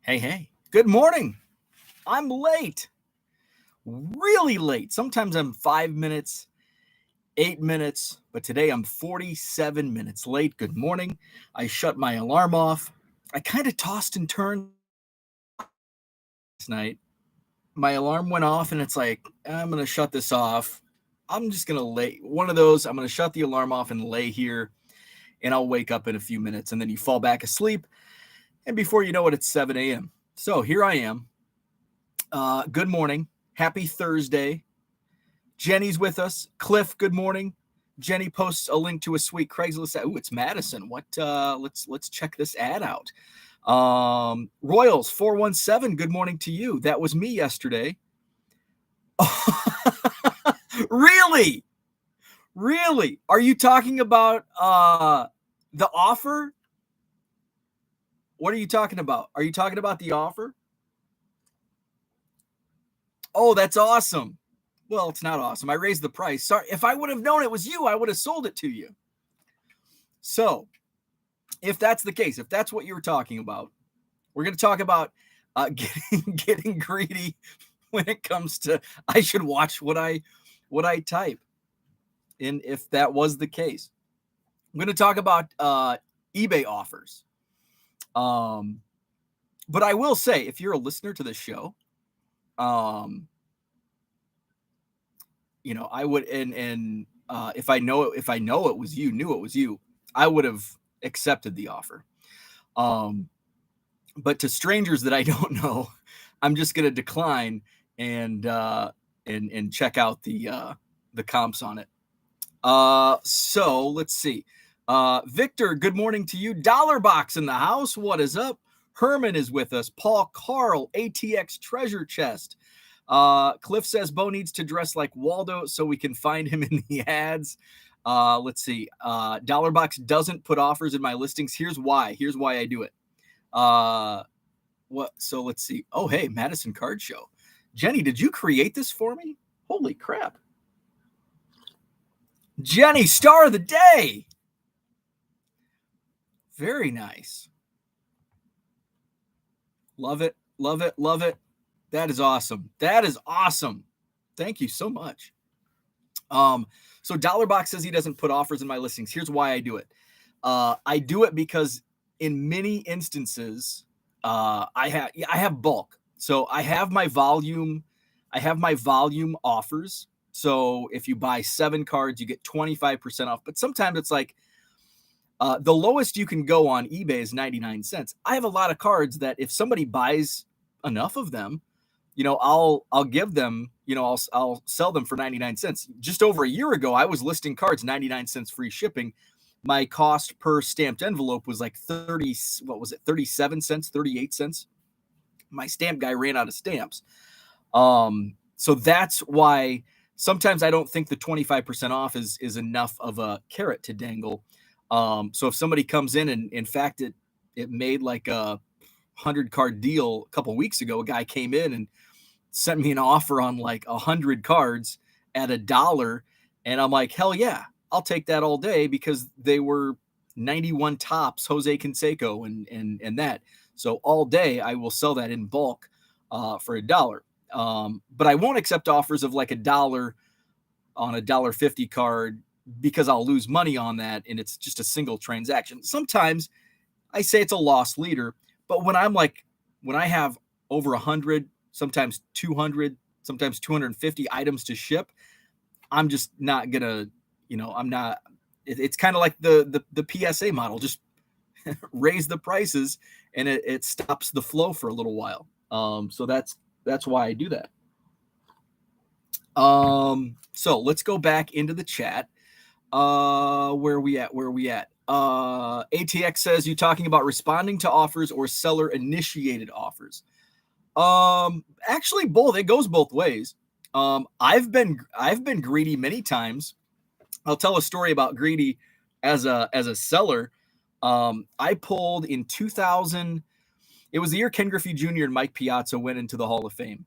Hey, good morning. I'm late, really late. Sometimes I'm 5 minutes, 8 minutes, but today I'm 47 minutes late. Good morning. I shut my alarm off. I kind of tossed and turned last night. My alarm went off, and it's like, I'm going to shut this off. I'm just going to lay one of those. I'm going to shut the alarm off and lay here, and I'll wake up in a few minutes. And then you fall back asleep. And before you know it, it's 7 a.m. So here I am. Good morning. Happy Thursday. Jenny's with us. Cliff, good morning. Jenny posts a link to a sweet Craigslist ad. Ooh, it's Madison. What? Let's check this ad out. Royals 417. Good morning to you. That was me yesterday. Really? Really? Are you talking about the offer? What are you talking about? Are you talking about the offer? Oh, that's awesome. Well, it's not awesome. I raised the price. Sorry, if I would have known it was you, I would have sold it to you. So, if that's the case, if that's what you were talking about, we're going to talk about getting greedy when it comes to I should watch what I type. And if that was the case, I'm going to talk about eBay offers. But I will say, if you're a listener to this show, I would, and if I know it was you, knew it was you, I would have accepted the offer. But to strangers that I don't know, I'm just going to decline and check out the comps on it. So let's see. Victor, good morning to you. Dollar Box in the house. What is up? Herman is with us. Paul Carl, ATX Treasure Chest. Cliff says Bo needs to dress like Waldo so we can find him in the ads. Let's see. Dollar Box doesn't put offers in my listings. Here's why I do it. What? So let's see. Oh, hey, Madison Card Show. Jenny, did you create this for me? Holy crap. Jenny, star of the day. Very nice. Love it. Love it. Love it. That is awesome. That is awesome. Thank you so much. So Dollar Box says he doesn't put offers in my listings. Here's why I do it. I do it because in many instances, I have bulk. So I have my volume offers. So if you buy 7 cards, you get 25% off. But sometimes it's like the lowest you can go on eBay is 99 cents. I have a lot of cards that if somebody buys enough of them, I'll give them, I'll sell them for 99 cents. Just over a year ago, I was listing cards 99 cents free shipping. My cost per stamped envelope was like 37 cents, 38 cents. My stamp guy ran out of stamps. So that's why sometimes I don't think the 25% off is enough of a carrot to dangle. So if somebody comes in and in fact it made like a 100 card deal a couple weeks ago, a guy came in and sent me an offer on like 100 cards at $1. And I'm like, hell yeah, I'll take that all day because they were 91 tops, Jose Canseco and that. So all day I will sell that in bulk for $1. But I won't accept offers of like $1 on a $1.50 card because I'll lose money on that. And it's just a single transaction. Sometimes I say it's a loss leader, but when I have over 100, sometimes 200, sometimes 250 items to ship, I'm just not gonna, it's kind of like the PSA model, just raise the prices and it stops the flow for a little while. So that's why I do that. So let's go back into the chat. Where are we at? ATX says, you talking about responding to offers or seller initiated offers? Actually both. It goes both ways. I've been greedy many times. I'll tell a story about greedy as a seller. I pulled in 2000. It was the year Ken Griffey Jr. and Mike Piazza went into the Hall of Fame.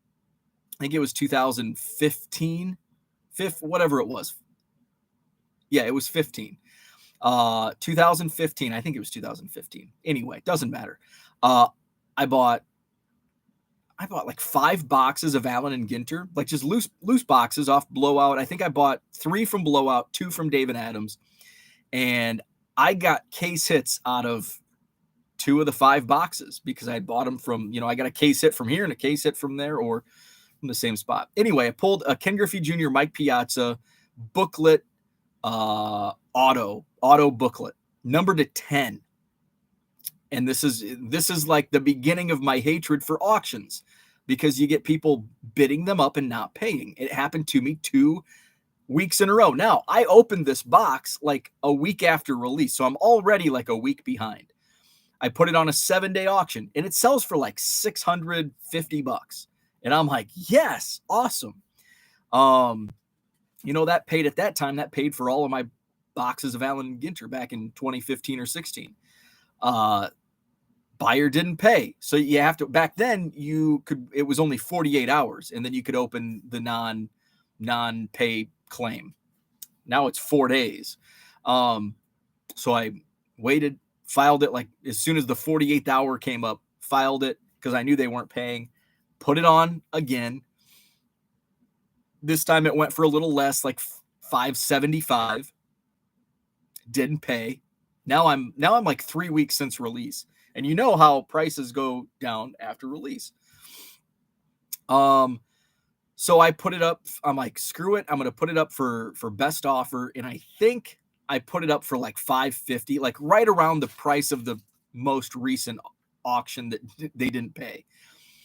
I think it was 2015, whatever it was. Yeah, it was 15. 2015. I think it was 2015. Anyway, doesn't matter. I bought I bought like 5 boxes of Allen and Ginter, like just loose boxes off Blowout. I think I bought 3 from Blowout, 2 from David Adams, and I got case hits out of 2 of the 5 boxes because I bought them from, I got a case hit from here and a case hit from there or from the same spot. Anyway, I pulled a Ken Griffey Jr. Mike Piazza booklet, auto booklet, numbered to 10. And this is like the beginning of my hatred for auctions, because you get people bidding them up and not paying. It happened to me 2 weeks in a row. Now, I opened this box like a week after release, so I'm already like a week behind. I put it on a 7-day auction, and it sells for like $650. And I'm like, yes, awesome. That paid at that time, that paid for all of my boxes of Allen Ginter back in 2015 or 16. Buyer didn't pay. So you have to, back then it was only 48 hours and then you could open the non-pay claim. Now it's 4 days. So I waited, filed it like as soon as the 48th hour came up, filed it because I knew they weren't paying, put it on again. This time it went for a little less, like $575. Didn't pay. Now I'm like 3 weeks since release. And you know how prices go down after release. So I put it up. I'm like, screw it. I'm going to put it up for best offer. And I think I put it up for like $550, like right around the price of the most recent auction that they didn't pay.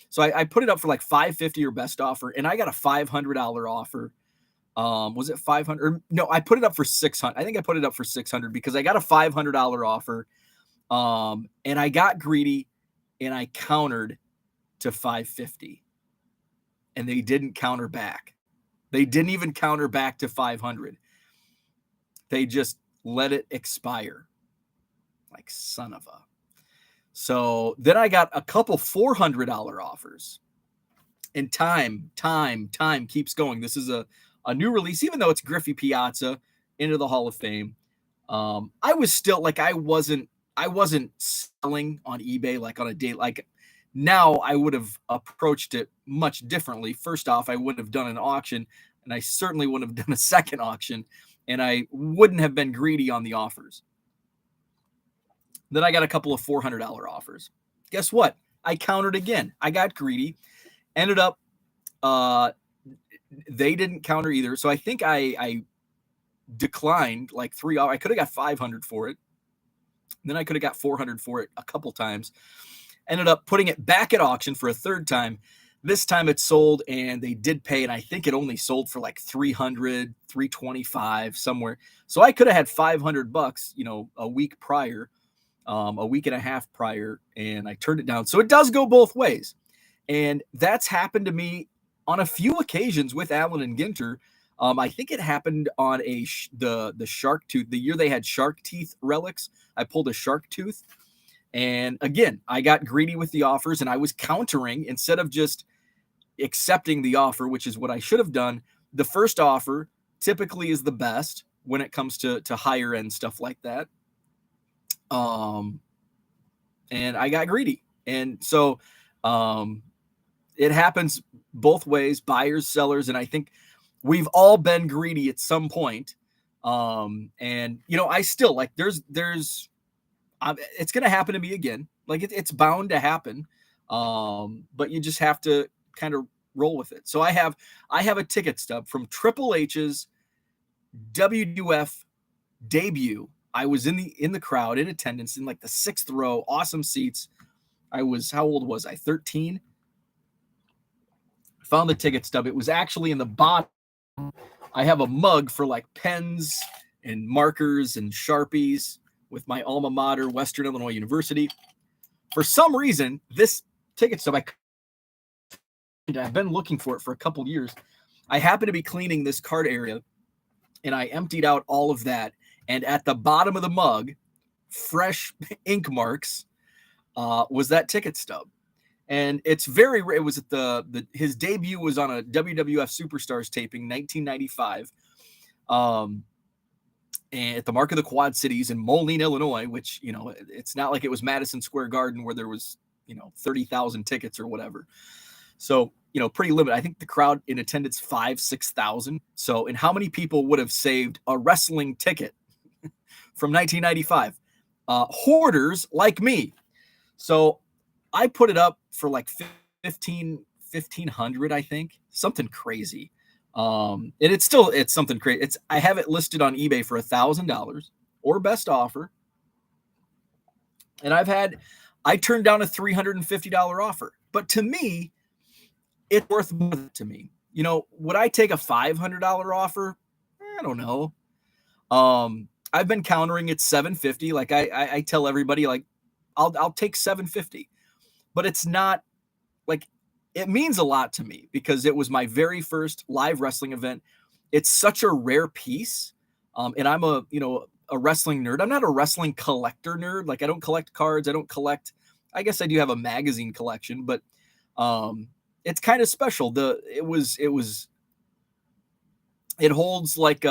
So I put it up for like $550 or best offer. And I got a $500 offer. Was it 500? No, I put it up for 600. I think I put it up for 600 because I got a $500 offer. And I got greedy and I countered to 550 and they didn't counter back. They didn't even counter back to 500. They just let it expire. Like son of a. So then I got a couple $400 offers, and time keeps going. This is a new release, even though it's Griffey Piazza into the Hall of Fame. I was still like, I wasn't selling on eBay like on a day. Like now I would have approached it much differently. First off, I wouldn't have done an auction, and I certainly wouldn't have done a second auction, and I wouldn't have been greedy on the offers. Then I got a couple of $400 offers. Guess what? I countered again. I got greedy. Ended up, they didn't counter either. So I think I declined like 3. I could have got 500 for it. Then I could have got 400 for it a couple times. Ended up putting it back at auction for a third time. This time it sold and they did pay. And I think it only sold for like 300, 325 somewhere. So I could have had $500, a week prior, a week and a half prior, and I turned it down. So it does go both ways. And that's happened to me on a few occasions with Allen and Ginter. I think it happened on the shark tooth, the year they had shark teeth relics. I pulled a shark tooth, and again, I got greedy with the offers, and I was countering instead of just accepting the offer, which is what I should have done. The first offer typically is the best when it comes to higher end stuff like that. And I got greedy, and so it happens both ways, buyers, sellers, and I think we've all been greedy at some point. And I still like it's going to happen to me again. Like it's bound to happen. But you just have to kind of roll with it. So I have a ticket stub from Triple H's WWF debut. I was in the crowd in attendance in like the 6th row, awesome seats. How old was I? 13. Found the ticket stub. It was actually in the bottom. I have a mug for like pens and markers and Sharpies with my alma mater, Western Illinois University. For some reason, this ticket stub, I've been looking for it for a couple years. I happen to be cleaning this card area, and I emptied out all of that. And at the bottom of the mug, fresh ink marks, was that ticket stub. And it's very rare. It was at his debut was on a WWF Superstars taping, 1995, and at the Mark of the Quad Cities in Moline, Illinois, which, it's not like it was Madison Square Garden where there was, 30,000 tickets or whatever. So, pretty limited. I think the crowd in attendance 5,000-6,000. So, and how many people would have saved a wrestling ticket from 1995? Hoarders like me. So I put it up for like 1,500, I think, something crazy. And it's something crazy. I have it listed on eBay for $1,000 or best offer. And I turned down a $350 offer. But to me, it's worth more to me. Would I take a $500 offer? I don't know. I've been countering it $750. Like I tell everybody, like I'll take $750, but it's not like, it means a lot to me because it was my very first live wrestling event. It's such a rare piece. And I'm a wrestling nerd. I'm not a wrestling collector nerd. Like I don't collect cards. I guess I do have a magazine collection, but it's kind of special. It holds like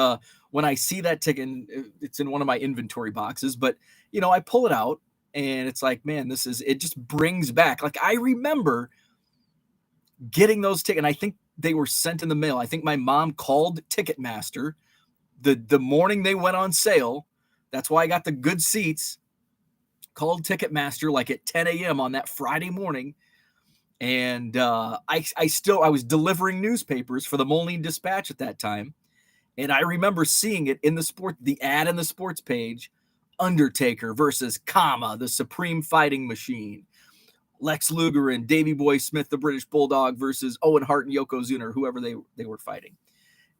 when I see that ticket, it's in one of my inventory boxes, but I pull it out and it's like, man, it just brings back. Like I remember getting those tickets, and I think they were sent in the mail. I think my mom called Ticketmaster the morning they went on sale. That's why I got the good seats. Called Ticketmaster like at 10 a.m. on that Friday morning. And I was delivering newspapers for the Moline Dispatch at that time. And I remember seeing it in the ad in the sports page, Undertaker versus Kama, the Supreme Fighting Machine. Lex Luger and Davey Boy Smith, the British Bulldog, versus Owen Hart and Yokozuna, or whoever they were fighting.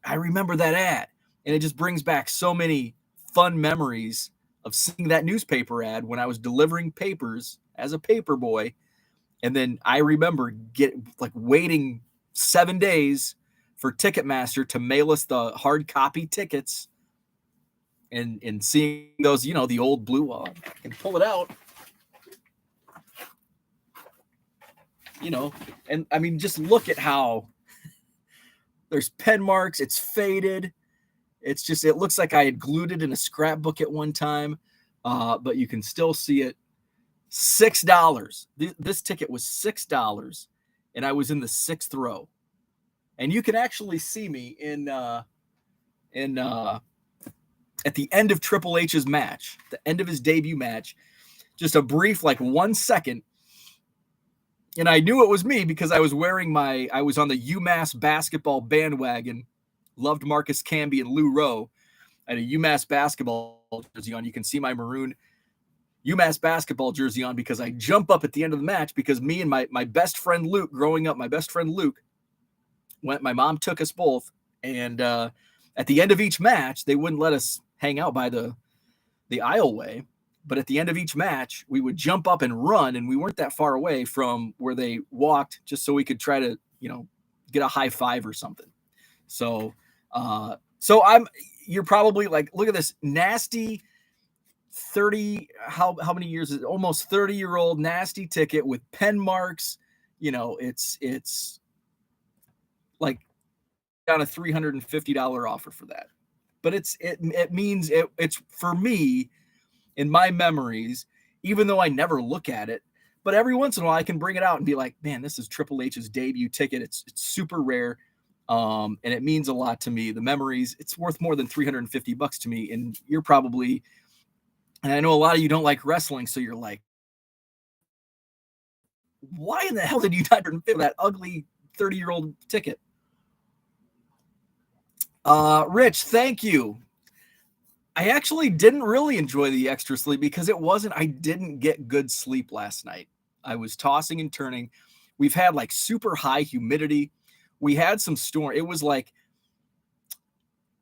I remember that ad, and it just brings back so many fun memories of seeing that newspaper ad when I was delivering papers as a paper boy. And then I remember waiting 7 days for Ticketmaster to mail us the hard copy tickets and seeing those, the old blue one. I can pull it out. And I mean, just look at how there's pen marks. It's faded. It looks like I had glued it in a scrapbook at one time, but you can still see it. $6. This ticket was $6, and I was in the 6th row. And you can actually see me at the end of Triple H's match, the end of his debut match, just a brief 1 second. And I knew it was me because I was I was on the UMass basketball bandwagon, loved Marcus Camby and Lou Rowe. I had a UMass basketball jersey on. You can see my maroon UMass basketball jersey on because I jump up at the end of the match because me and my best friend Luke, growing up, my mom took us both. And at the end of each match, they wouldn't let us hang out by the aisleway. But at the end of each match, we would jump up and run, and we weren't that far away from where they walked just so we could try to, get a high five or something. So you're probably like, look at this nasty 30, how many years is it? Almost 30-year-old nasty ticket with pen marks. It's like down a $350 offer for that. But it means it's for me in my memories, even though I never look at it, but every once in a while I can bring it out and be like, man, this is Triple H's debut ticket. It's super rare. And it means a lot to me. The memories, it's worth more than $350 to me. And you're probably, and I know a lot of you don't like wrestling. So you're like, why in the hell did you not fit that ugly 30-year-old ticket? Rich, thank you. I actually didn't really enjoy the extra sleep because I didn't get good sleep last night. I was tossing and turning. We've had super high humidity. We had some storm. It was like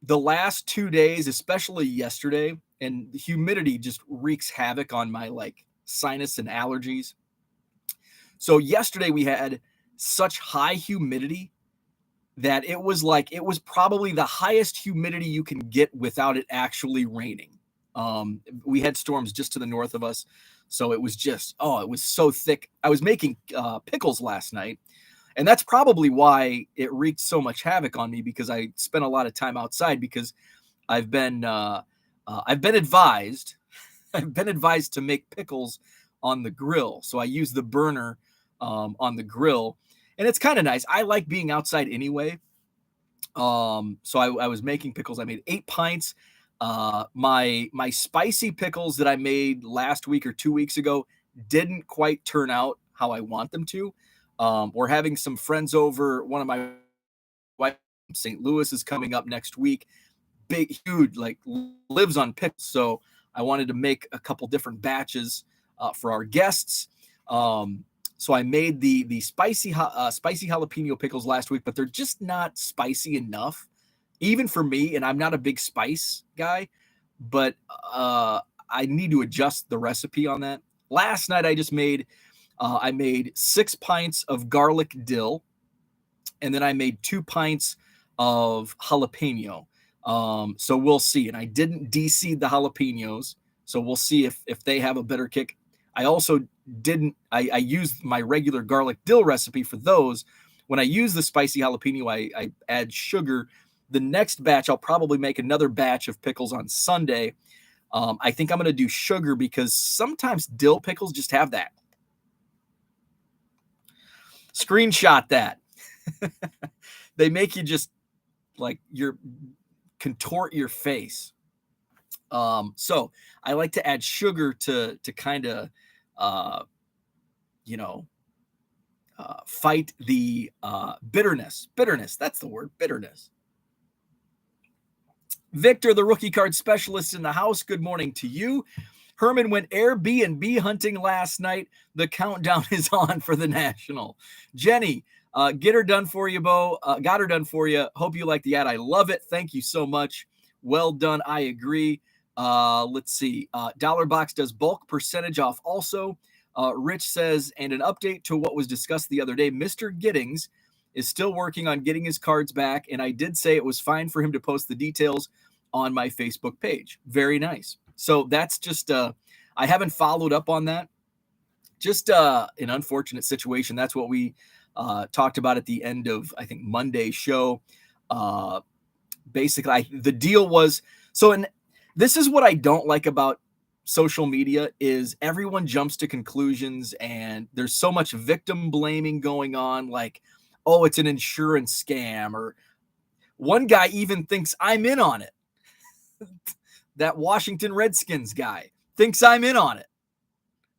the last 2 days, especially yesterday, and the humidity just wreaks havoc on my sinus and allergies. So yesterday we had such high humidity that it was probably the highest humidity you can get without it actually raining. We had storms just to the north of us. So it was it was so thick. I was making pickles last night, and that's probably why it wreaked so much havoc on me, because I spent a lot of time outside because I've been advised to make pickles on the grill. So I use the burner on the grill. and it's kind of nice. I like being outside anyway. So I was making pickles. I made 8 pints. My spicy pickles that I made last week or 2 weeks ago didn't quite turn out how I want them to. We're having some friends over. One of my wife from St. Louis is coming up next week. Big, huge, like lives on pickles. So I wanted to make a couple different batches for our guests. So I made the spicy jalapeno pickles last week, but they're just not spicy enough, even for me. And I'm not a big spice guy, but I need to adjust the recipe on that. Last night I made 6 pints of garlic dill, and then I made 2 pints of jalapeno. So we'll see. And I didn't de-seed the jalapenos, so we'll see if they have a better kick. I also didn't. I used my regular garlic dill recipe for those. When I use the spicy jalapeno, I add sugar. The next batch, I'll probably make another batch of pickles on Sunday. I think I'm going to do sugar because sometimes dill pickles just have that. Screenshot that. They make you just like contort your face. So I like to add sugar to kind of, fight the bitterness. Bitterness, that's the word, bitterness. Victor, the rookie card specialist in the house, good morning to you. Herman went Airbnb hunting last night. The countdown is on for the National. Jenny, get her done for you, Bo. Got her done for you. Hope you like the ad. I love it. Thank you so much. Well done. I agree. Let's see. Dollar Box does bulk percentage off also. Rich says, and an update to what was discussed the other day, Mr. Giddings is still working on getting his cards back, and I did say it was fine for him to post the details on my Facebook page. Very nice. So that's just, I haven't followed up on that. Just an unfortunate situation. That's what we talked about at the end of, I think, Monday's show. Basically, the deal was, and this is what I don't like about social media is everyone jumps to conclusions, and there's so much victim blaming going on, like, oh, it's an insurance scam, or one guy even thinks I'm in on it. That Washington Redskins guy thinks I'm in on it.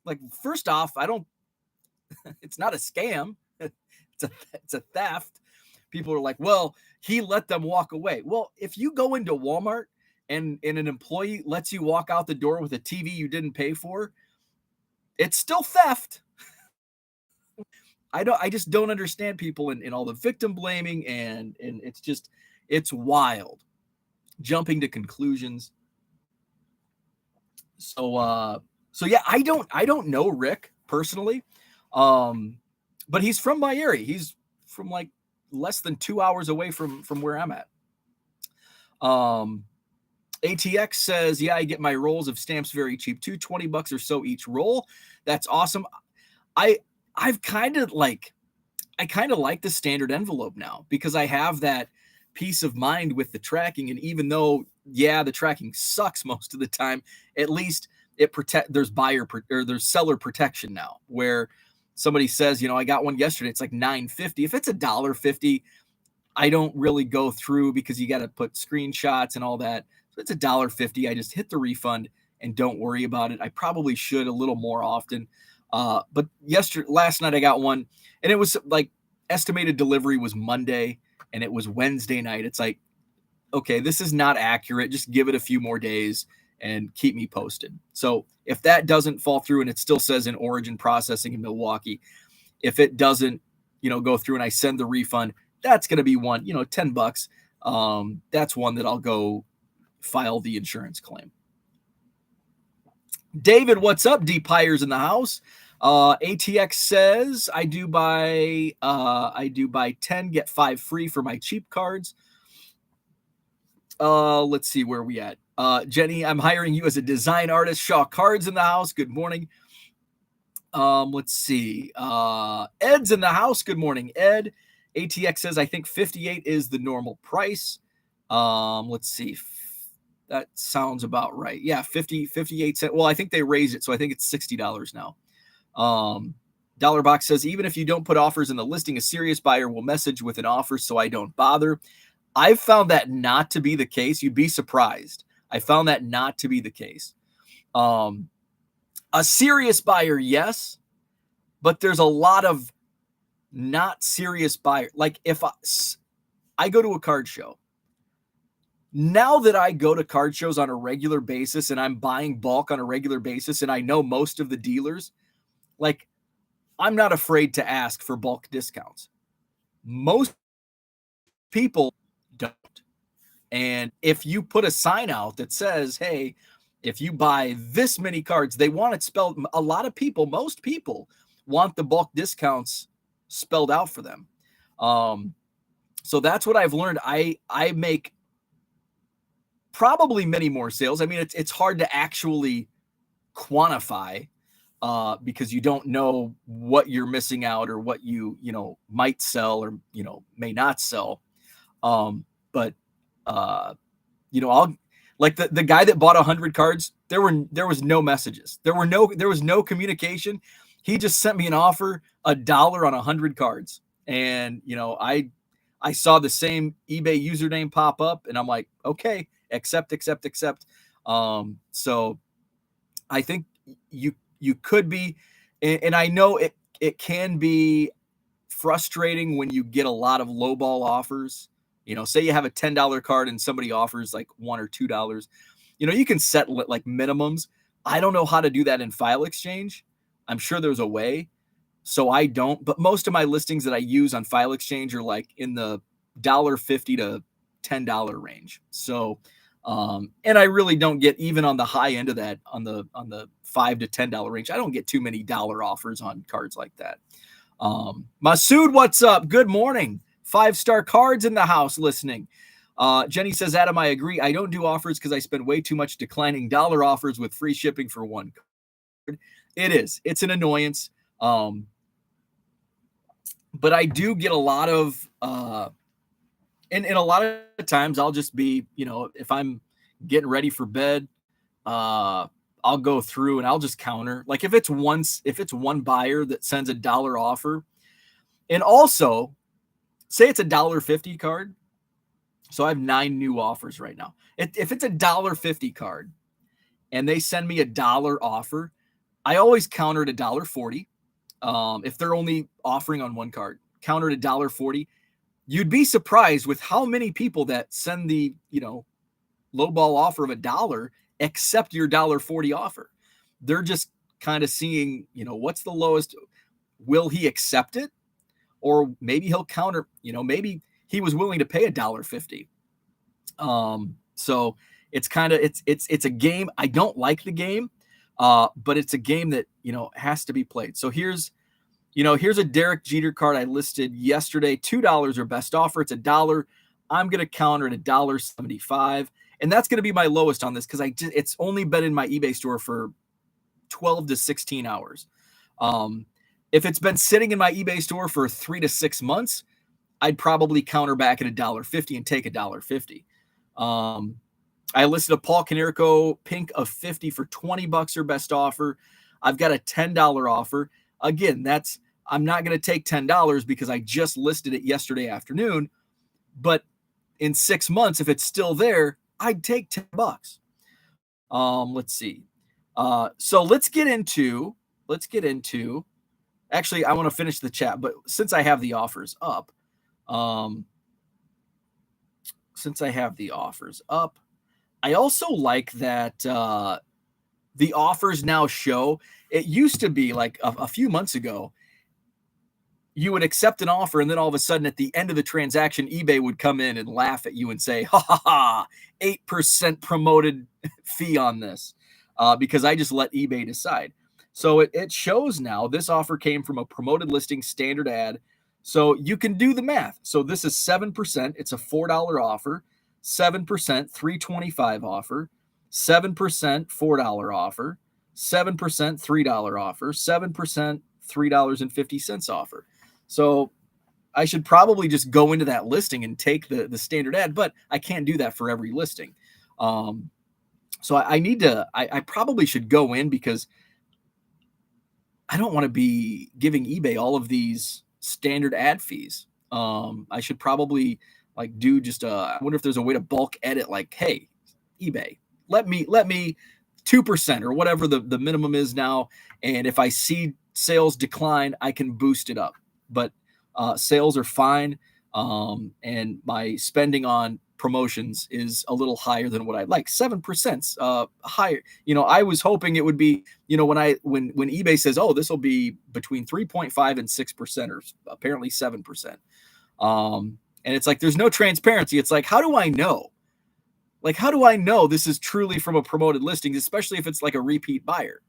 Like, first off, it's not a scam. It's a theft. People are like, well, he let them walk away. Well, if you go into Walmart and an employee lets you walk out the door with a TV you didn't pay for, it's still theft. I just don't understand people and all the victim blaming, and it's wild. Jumping to conclusions. So yeah, I don't know Rick personally. But he's from my area. He's from like less than 2 hours away from where I'm at. ATX says, yeah, I get my rolls of stamps very cheap too, $20 or so each roll. That's awesome. I kind of like the standard envelope now because I have that peace of mind with the tracking. And even though, yeah, the tracking sucks most of the time, at least there's there's seller protection now, where somebody says, I got one yesterday, it's like $9.50. If it's $1.50, I don't really go through because you got to put screenshots and all that. So it's $1.50. I just hit the refund and don't worry about it. I probably should a little more often. But last night I got one, and it was like estimated delivery was Monday and it was Wednesday night. It's like, okay, this is not accurate. Just give it a few more days and keep me posted. So if that doesn't fall through and it still says in origin processing in Milwaukee, if it doesn't, go through and I send the refund, that's going to be one, $10. That's one that I'll go file the insurance claim. David, what's up? Deep Hires in the house. ATX says I do buy 10, get 5 free for my cheap cards. Let's see where we at. Jenny, I'm hiring you as a design artist. Shaw Cards in the house. Good morning. Let's see. Ed's in the house. Good morning, Ed. ATX says I think 58 is the normal price. Let's see. That sounds about right. Yeah, 58 cents. Well, I think they raised it, so I think it's $60 now. Dollar Box says, even if you don't put offers in the listing, a serious buyer will message with an offer, so I don't bother. I've found that not to be the case. You'd be surprised. I found that not to be the case. A serious buyer, yes, but there's a lot of not serious buyer. Like if I go to a card show, now that I go to card shows on a regular basis and I'm buying bulk on a regular basis and I know most of the dealers, like I'm not afraid to ask for bulk discounts. Most people don't. And if you put a sign out that says, hey, if you buy this many cards, they want it spelled. A lot of people, most people want the bulk discounts spelled out for them. So that's what I've learned. I make probably many more sales. I mean, it's hard to actually quantify because you don't know what you're missing out or what you might sell or may not sell. But I'll like the guy that bought 100 cards. There was no messages. There was no communication. He just sent me an offer, $1 on 100 cards, and I saw the same eBay username pop up, and I'm like, okay, accept. So I think you could be, and I know it can be frustrating when you get a lot of lowball offers. Say you have a $10 card and somebody offers like $1 or $2. You can set like minimums. I don't know how to do that in File Exchange. I'm sure there's a way. So I don't, but most of my listings that I use on File Exchange are like in the $1.50 to $10 range. So, and I really don't get, even on the high end of that, on the $5 to $10 range, I don't get too many dollar offers on cards like that. Masood, what's up? Good morning. 5-star cards in the house listening. Jenny says, Adam, I agree. I don't do offers because I spend way too much declining dollar offers with free shipping for one card. It's an annoyance. But I do get a lot of, and a lot of times I'll just be, if I'm getting ready for bed, I'll go through and I'll just counter. Like if it's one buyer that sends $1 offer, and also say it's $1.50 card. So I have 9 new offers right now. If it's $1.50 card and they send me $1 offer, I always counter at $1.40. If they're only offering on one card, counter at $1.40. You'd be surprised with how many people that send the, lowball offer of $1 accept your $1.40 offer. They're just kind of seeing, what's the lowest? Will he accept it? Or maybe he'll counter, maybe he was willing to pay $1.50. So it's kind of, it's a game. I don't like the game, but it's a game that, has to be played. So here's a Derek Jeter card I listed yesterday, $2 or best offer. It's $1. I'm going to counter at $1.75. And that's going to be my lowest on this because it's only been in my eBay store for 12 to 16 hours. If it's been sitting in my eBay store for 3 to 6 months, I'd probably counter back at $1.50 and take $1.50. I listed a Paul Konerko pink of 50 for $20 or best offer. I've got a $10 offer. Again, I'm not going to take $10 because I just listed it yesterday afternoon. But in 6 months, if it's still there, I'd take $10. Let's see. So let's get into. Actually, I want to finish the chat, but since I have the offers up, I also like that the offers now show. It used to be like a few months ago, you would accept an offer, and then all of a sudden at the end of the transaction, eBay would come in and laugh at you and say, ha ha ha, 8% promoted fee on this, because I just let eBay decide. So it shows now this offer came from a promoted listing standard ad. So you can do the math. So this is 7%. It's a $4 offer, 7%, $3.25 offer, 7%, $4 offer, 7%, $3 offer, 7%, $3.50 offer. So I should probably just go into that listing and take the standard ad, but I can't do that for every listing. So I probably should go in because I don't want to be giving eBay all of these standard ad fees. I should probably like do just I wonder if there's a way to bulk edit, like, hey, eBay, let me 2% or whatever the minimum is now. And if I see sales decline, I can boost it up. But sales are fine. And my spending on promotions is a little higher than what I'd like. 7% higher. I was hoping it would be, when eBay says, oh, this will be between 3.5 and 6%, or apparently 7%. And it's like, there's no transparency. It's like, how do I know? Like, how do I know this is truly from a promoted listing, especially if it's like a repeat buyer?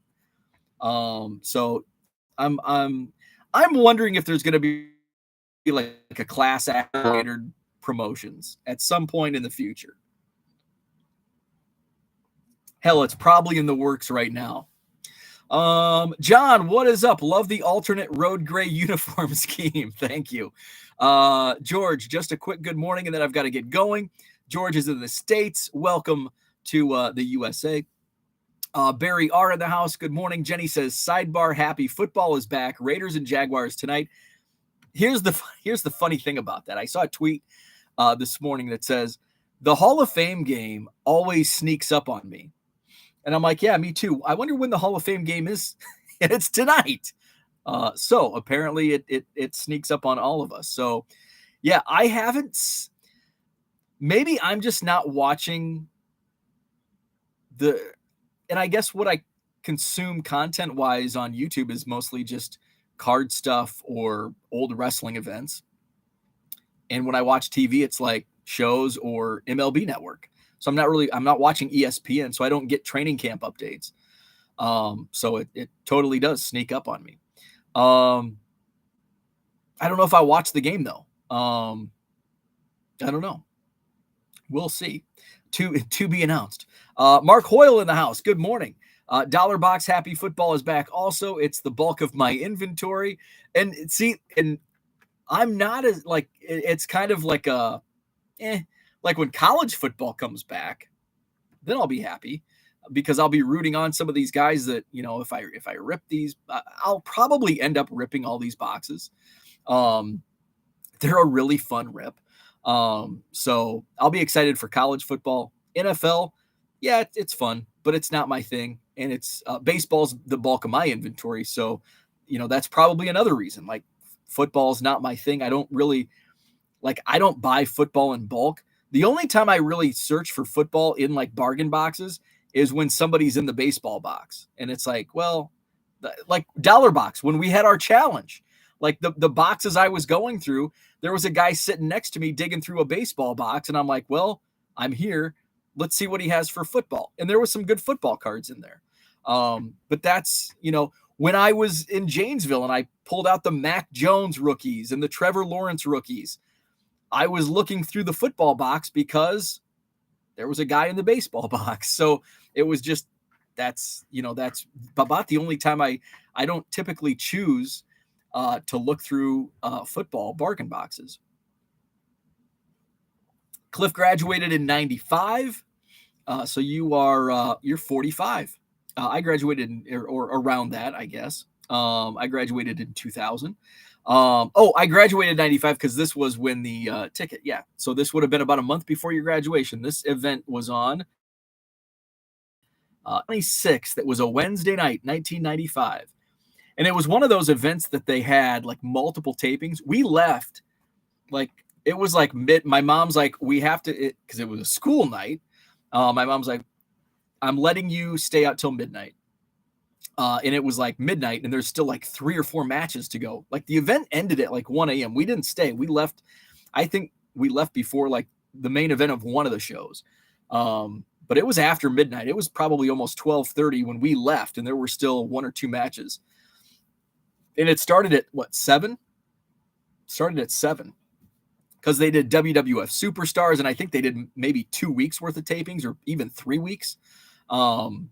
So I'm wondering if there's going to be like a class act standard promotions at some point in the future. Hell, it's probably in the works right now. John, what is up? Love the alternate road gray uniform scheme. Thank you. George, just a quick good morning, and then I've got to get going. George is in the States. Welcome to the USA. Barry R in the house. Good morning. Jenny says, sidebar, happy football is back. Raiders and Jaguars tonight. Here's the funny thing about that. I saw a tweet this morning that says, the Hall of Fame game always sneaks up on me. And I'm like, yeah, me too. I wonder when the Hall of Fame game is. And it's tonight. So apparently it sneaks up on all of us. So yeah, I haven't. Maybe I'm just not watching and I guess what I consume content wise on YouTube is mostly just card stuff or old wrestling events. And when I watch TV, it's like shows or MLB Network. So I'm not watching ESPN, so I don't get training camp updates. So it totally does sneak up on me. I don't know if I watch the game though. I don't know. We'll see. To be announced. Mark Hoyle in the house. Good morning. Dollar Box Happy Football is back. Also, it's the bulk of my inventory. And see, and I'm not as like, it's kind of like like when college football comes back, then I'll be happy because I'll be rooting on some of these guys that, if I rip these, I'll probably end up ripping all these boxes. They're a really fun rip. So I'll be excited for college football. NFL, yeah, it's fun, but it's not my thing. And it's baseball's the bulk of my inventory. So, that's probably another reason. Like, football's not my thing. I don't buy football in bulk. The only time I really search for football in like bargain boxes is when somebody's in the baseball box. And it's like, well, like Dollar Box, when we had our challenge, like the boxes I was going through, there was a guy sitting next to me digging through a baseball box. And I'm like, well, I'm here. Let's see what he has for football. And there was some good football cards in there. But that's, when I was in Janesville and I pulled out the Mac Jones rookies and the Trevor Lawrence rookies, I was looking through the football box because there was a guy in the baseball box. So it was just, that's about the only time I don't typically choose to look through football bargain boxes. Cliff graduated in 95. So you're 45. I graduated or around that, I guess. I graduated in 2000. I graduated in 95 because this was when the ticket. Yeah. So this would have been about a month before your graduation. This event was on 26th. That was a Wednesday night, 1995. And it was one of those events that they had like multiple tapings. We left like, it was like my mom's like, we have to, because it was a school night. My mom's like, I'm letting you stay out till midnight. And it was like midnight and there's still like 3 or 4 matches to go. Like the event ended at like 1 a.m. We didn't stay. We left. I think we left before like the main event of one of the shows. But it was after midnight. It was probably almost 12:30 when we left and there were still 1 or 2 matches. And it started at 7? Started at 7. Because they did WWF Superstars, and I think they did maybe 2 weeks worth of tapings or even 3 weeks. And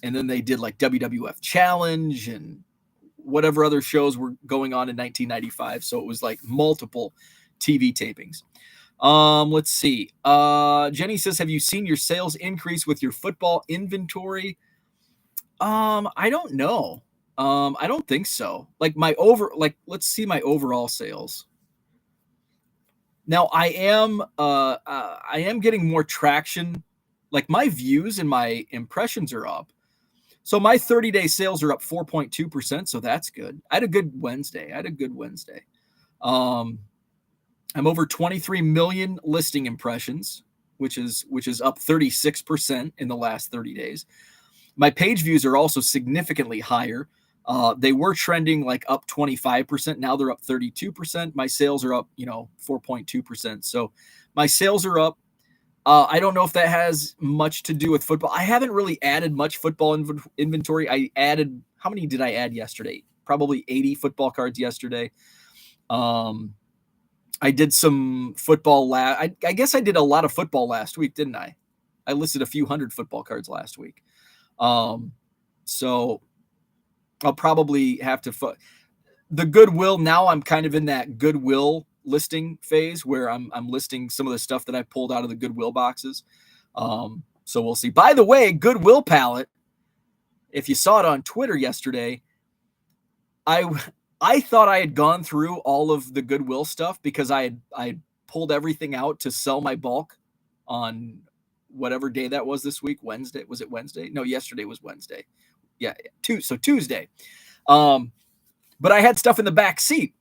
then they did like WWF Challenge and whatever other shows were going on in 1995. So it was like multiple TV tapings. Let's see. Jenny says, have you seen your sales increase with your football inventory? I don't know. I don't think so. Like let's see my overall sales. Now I am getting more traction. Like my views and my impressions are up. So my 30-day sales are up 4.2%. So that's good. I had a good Wednesday. Um, I'm over 23 million listing impressions, which is up 36% in the last 30 days. My page views are also significantly higher. They were trending like up 25%. Now they're up 32%. My sales are up, 4.2%. So my sales are up. I don't know if that has much to do with football. I haven't really added much football inventory. How many did I add yesterday? Probably 80 football cards yesterday. I did some football I guess I did a lot of football last week, didn't I? I listed a few hundred football cards last week. So I'll probably have to the Goodwill. Now I'm kind of in that Goodwill listing phase where I'm listing some of the stuff that I pulled out of the Goodwill boxes. So we'll see. By the way, Goodwill palette, if you saw it on Twitter yesterday, I thought I had gone through all of the Goodwill stuff because I pulled everything out to sell my bulk on whatever day that was this week. Wednesday. Was it Wednesday? No, yesterday was Wednesday. Yeah, Tuesday. But I had stuff in the back seat.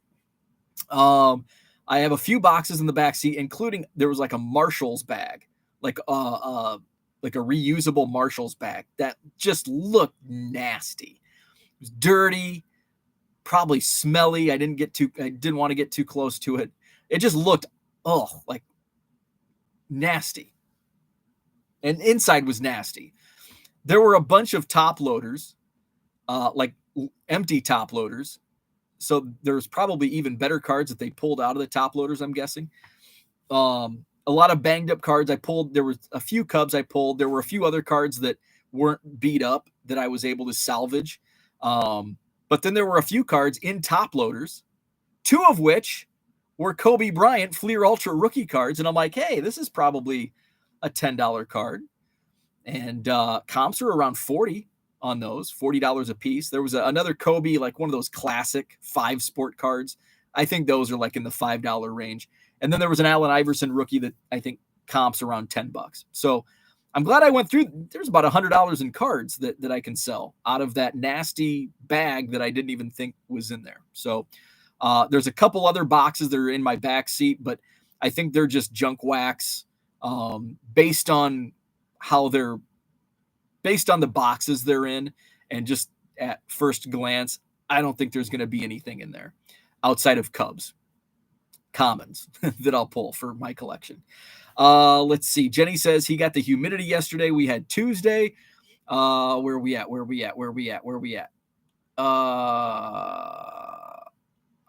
I have a few boxes in the back seat, including there was like a Marshall's bag, like a reusable Marshall's bag that just looked nasty. It was dirty, probably smelly. I didn't want to get too close to it. It just looked like nasty. And inside was nasty. There were a bunch of top loaders, like empty top loaders. So there's probably even better cards that they pulled out of the top loaders, I'm guessing. A lot of banged up cards I pulled. There was a few Cubs I pulled. There were a few other cards that weren't beat up that I was able to salvage. But then there were a few cards in top loaders, two of which were Kobe Bryant Fleer Ultra rookie cards. And I'm like, hey, this is probably a $10 card. And comps are around 40 on those, $40 a piece. There was another Kobe, like one of those classic 5 sport cards. I think those are like in the $5 range. And then there was an Allen Iverson rookie that I think comps around $10. So I'm glad I went through. There's about $100 in cards that I can sell out of that nasty bag that I didn't even think was in there. So there's a couple other boxes that are in my back seat, but I think they're just junk wax based on the boxes they're in, and just at first glance, I don't think there's going to be anything in there outside of Cubs commons that I'll pull for my collection. Let's see. Jenny says he got the humidity yesterday. We had Tuesday. Where are we at?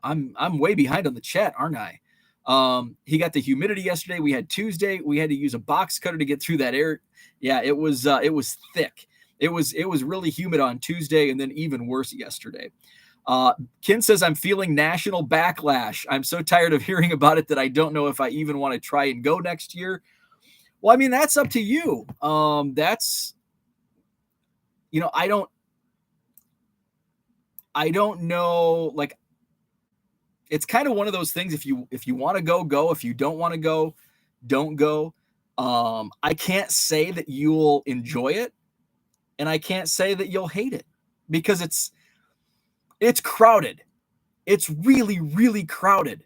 I'm way behind on the chat, aren't I? He got the humidity yesterday. We had Tuesday. We had to use a box cutter to get through that air. Yeah, it was thick. It was really humid on Tuesday, and then even worse yesterday. Ken says, I'm feeling national backlash. I'm so tired of hearing about it that I don't know if I even want to try and go next year. Well, I mean, that's up to you. That's, I don't know. Like, it's kind of one of those things. If you want to go. If you don't want to go, don't go. I can't say that you'll enjoy it, and I can't say that you'll hate it, because it's crowded. It's really, really crowded.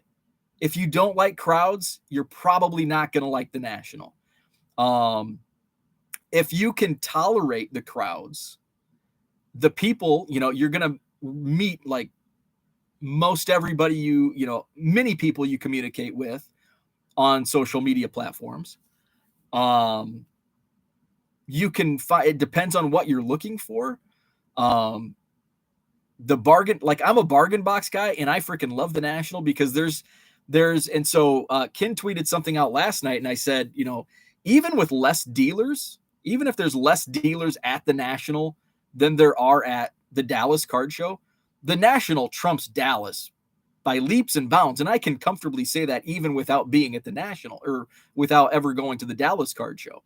If you don't like crowds, you're probably not going to like the National. If you can tolerate the crowds, the people, you're going to meet like most everybody many people you communicate with on social media platforms. You can find, it depends on what you're looking for. The bargain, like I'm a bargain box guy, and I freaking love the National because and so Ken tweeted something out last night, and I said, even with less dealers, even if there's less dealers at the National than there are at the Dallas Card Show, the National trumps Dallas by leaps and bounds. And I can comfortably say that even without being at the National or without ever going to the Dallas Card Show.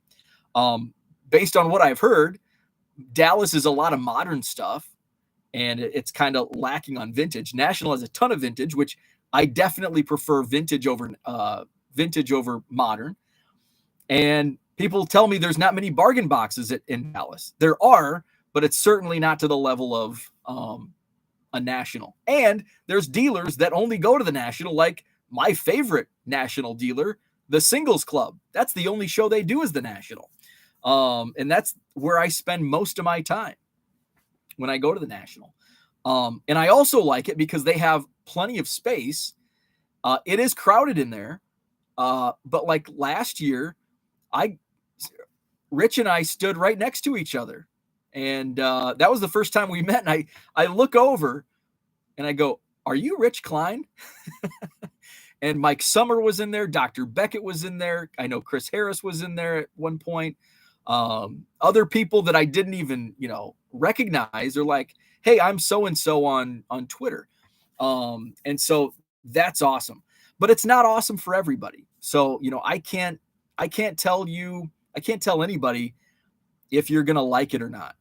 Based on what I've heard, Dallas is a lot of modern stuff. and it's kind of lacking on vintage. National has a ton of vintage, which I definitely prefer vintage over modern. And people tell me there's not many bargain boxes in Dallas. There are, but it's certainly not to the level of a National. And there's dealers that only go to the National, like my favorite National dealer, the Singles Club. That's the only show they do is the National. And that's where I spend most of my time when I go to the National. And I also like it because they have plenty of space. It is crowded in there. But like last year, Rich and I stood right next to each other. And that was the first time we met. And I look over and I go, "Are you Rich Klein?" And Mike Summer was in there. Dr. Beckett was in there. I know Chris Harris was in there at one point. Other people that I didn't even, recognize are like, "Hey, I'm so-and-so on Twitter." And so that's awesome, but it's not awesome for everybody. So, I can't tell anybody if you're going to like it or not.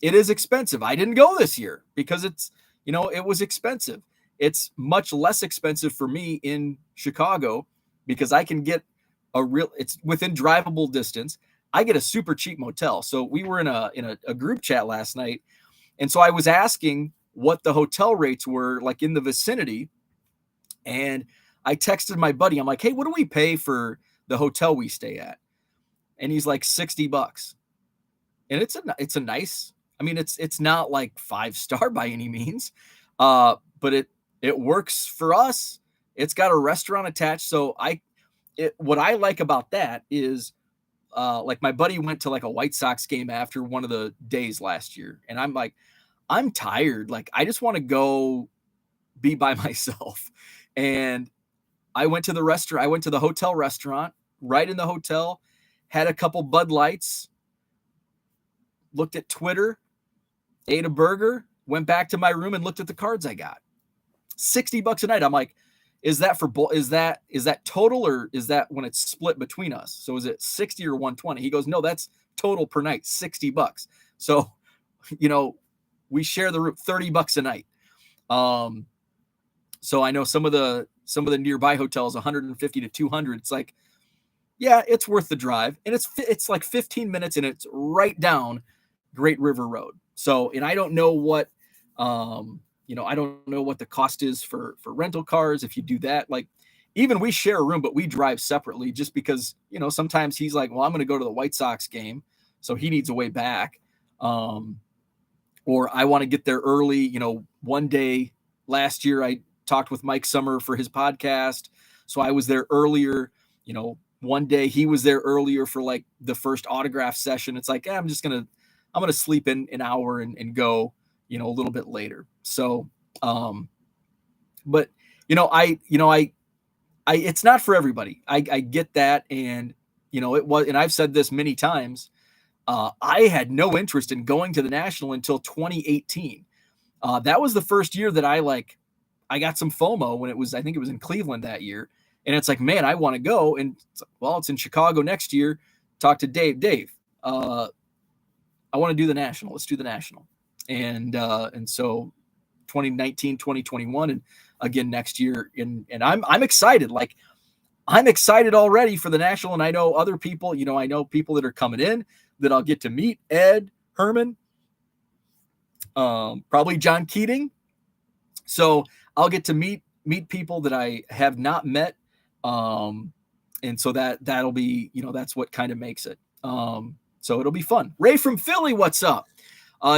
It is expensive. I didn't go this year because it was expensive. It's much less expensive for me in Chicago because I can get it's within drivable distance. I get a super cheap motel. So we were in a group chat last night. And so I was asking what the hotel rates were like in the vicinity. And I texted my buddy. I'm like, "Hey, what do we pay for the hotel we stay at?" And he's like, $60. And it's a nice, it's not like 5-star by any means. But it works for us. It's got a restaurant attached. So what I like about that is, like my buddy went to like a White Sox game after one of the days last year. And I'm like, I'm tired. Like, I just want to go be by myself. And I went to the restaurant. I went to the hotel restaurant right in the hotel, had a couple Bud Lights, looked at Twitter, ate a burger, went back to my room and looked at the cards I got. $60 a night. I'm like, is that is that total, or is that when it's split between us? So is it 60 or 120? He goes, "No, that's total per night, $60. So, we share the room, $30 a night. So I know some of the nearby hotels, 150 to 200. It's like, yeah, it's worth the drive, and it's like 15 minutes, and it's right down Great River Road. So, and I don't know what, I don't know what the cost is for rental cars. If you do that, like, even we share a room, but we drive separately just because, sometimes he's like, "Well, I'm going to go to the White Sox game." So he needs a way back. Or I want to get there early. One day last year, I talked with Mike Summer for his podcast. So I was there earlier. One day he was there earlier for like the first autograph session. It's like, I'm going to sleep in an hour and go, a little bit later. So, but it's not for everybody. I get that. And, and I've said this many times. I had no interest in going to the National until 2018. That was the first year that I got some FOMO when I think it was in Cleveland that year. And it's like, man, I want to go. And it's in Chicago next year. Talk to Dave. Dave, I want to do the National. Let's do the National. And so 2019, 2021, and again next year. And I'm excited. Like, I'm excited already for the National. And I know other people, I know people that are coming in that I'll get to meet. Ed, Herman, probably John Keating. So I'll get to meet people that I have not met. And so that'll be, that's what kind of makes it. So it'll be fun. Ray from Philly, what's up?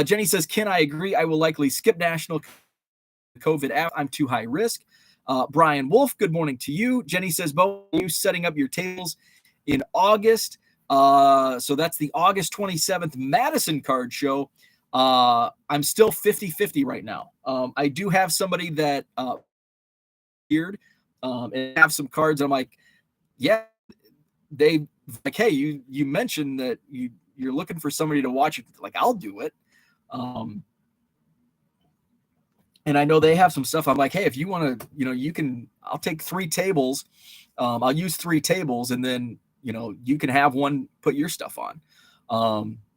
Jenny says, "Can I agree? I will likely skip National COVID. I'm too high risk." Brian Wolf, good morning to you. Jenny says, "Bo, you setting up your tables in August?" So that's the August 27th Madison card show. I'm still 50-50 right now. I do have somebody that and have some cards. I'm like, yeah, they like, "Hey, you mentioned that you're looking for somebody to watch it." Like, I'll do it. And I know they have some stuff. I'm like, "Hey, if you want to, I'll take 3 tables. I'll use 3 tables, and then, you can have one, put your stuff on."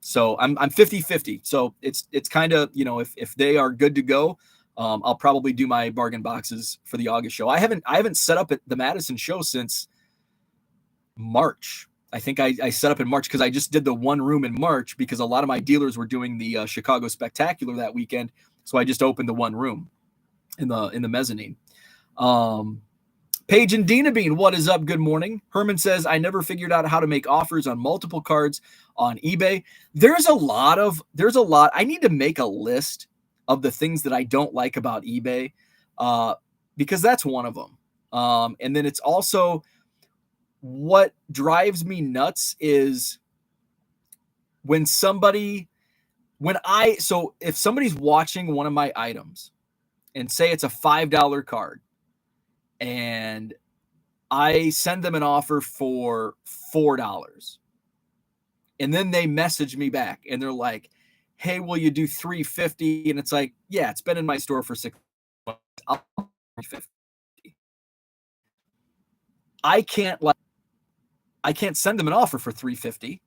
So I'm 50-50. So it's kind of, if they are good to go, I'll probably do my bargain boxes for the August show. I haven't set up at the Madison show since March. I think I set up in March because I just did the one room in March because a lot of my dealers were doing the Chicago Spectacular that weekend. So I just opened the one room in the mezzanine. Paige and Dina Bean, what is up? Good morning. Herman says, I never figured out how to make offers on multiple cards on eBay. There's a lot. I need to make a list of the things that I don't like about eBay because that's one of them. And then it's also what drives me nuts is if somebody's watching one of my items and say it's a $5 card, and I send them an offer for $4. And then they message me back and they're like, hey, will you do $350? And it's like, yeah, it's been in my store for 6 months. I'll do $350. I can't send them an offer for $350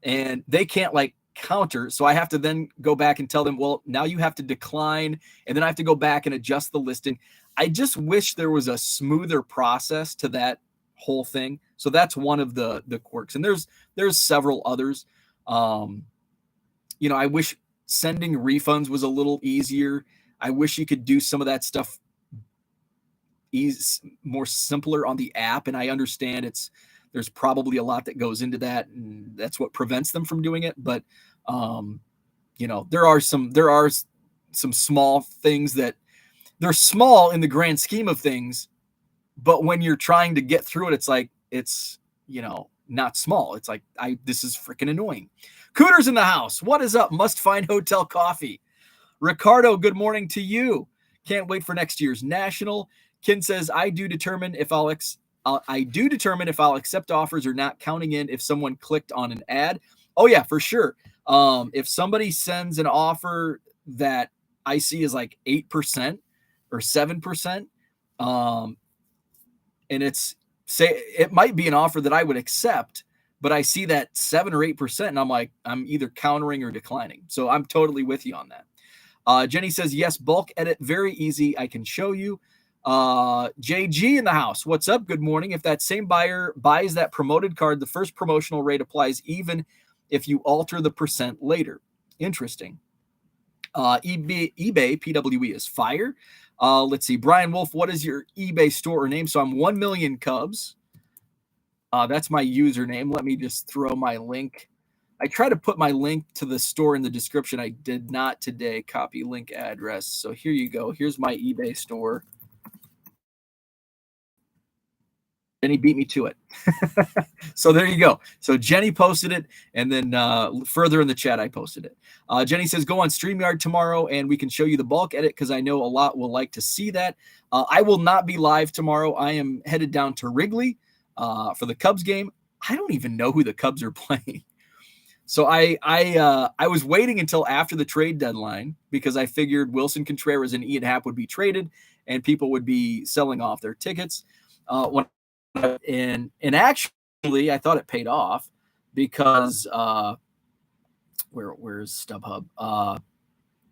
and they can't counter. So I have to then go back and tell them, well, now you have to decline. And then I have to go back and adjust the listing. I just wish there was a smoother process to that whole thing. So that's one of the quirks. And there's several others. I wish sending refunds was a little easier. I wish you could do some of that stuff more simpler on the app. And I understand there's probably a lot that goes into that, and that's what prevents them from doing it. But there are some small things that they're small in the grand scheme of things, but when you're trying to get through it, it's not small. It's like, this is freaking annoying. Cooter's in the house. What is up? Must find hotel coffee. Ricardo, good morning to you. Can't wait for next year's national. Ken says, I do determine if I'll accept offers or not, counting in if someone clicked on an ad. Oh yeah, for sure. If somebody sends an offer that I see is 8% or 7%, and it might be an offer that I would accept, but I see that 7 or 8%, and I'm either countering or declining. So I'm totally with you on that. Jenny says, yes, bulk edit, very easy. I can show you. JG in the house. What's up? Good morning. If that same buyer buys that promoted card, the first promotional rate applies even if you alter the percent later. Interesting. eBay PWE is fire. Let's see. Brian Wolf, what is your eBay store name? So I'm 1 million Cubs. That's my username. Let me just throw my link. I try to put my link to the store in the description. I did not today. Copy link address. So here you go. Here's my eBay store. Jenny beat me to it. So there you go. So Jenny posted it, and then further in the chat, I posted it. Jenny says, go on StreamYard tomorrow, and we can show you the bulk edit because I know a lot will like to see that. I will not be live tomorrow. I am headed down to Wrigley for the Cubs game. I don't even know who the Cubs are playing. So I was waiting until after the trade deadline because I figured Wilson Contreras and Ian Happ would be traded and people would be selling off their tickets. And actually, I thought it paid off because where's StubHub?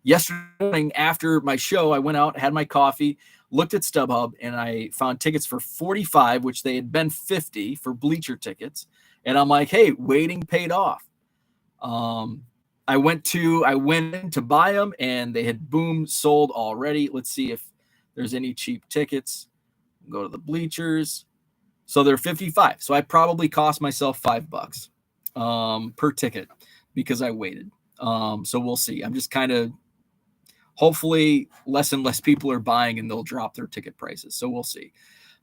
Yesterday morning after my show, I went out, had my coffee, looked at StubHub, and I found tickets for $45, which they had been $50 for bleacher tickets. And I'm like, hey, waiting paid off. I went in to buy them, and they had sold already. Let's see if there's any cheap tickets. Go to the bleachers. So they're $55. So I probably cost myself $5 per ticket because I waited. So we'll see. I'm just kind of hopefully less and less people are buying and they'll drop their ticket prices. So we'll see.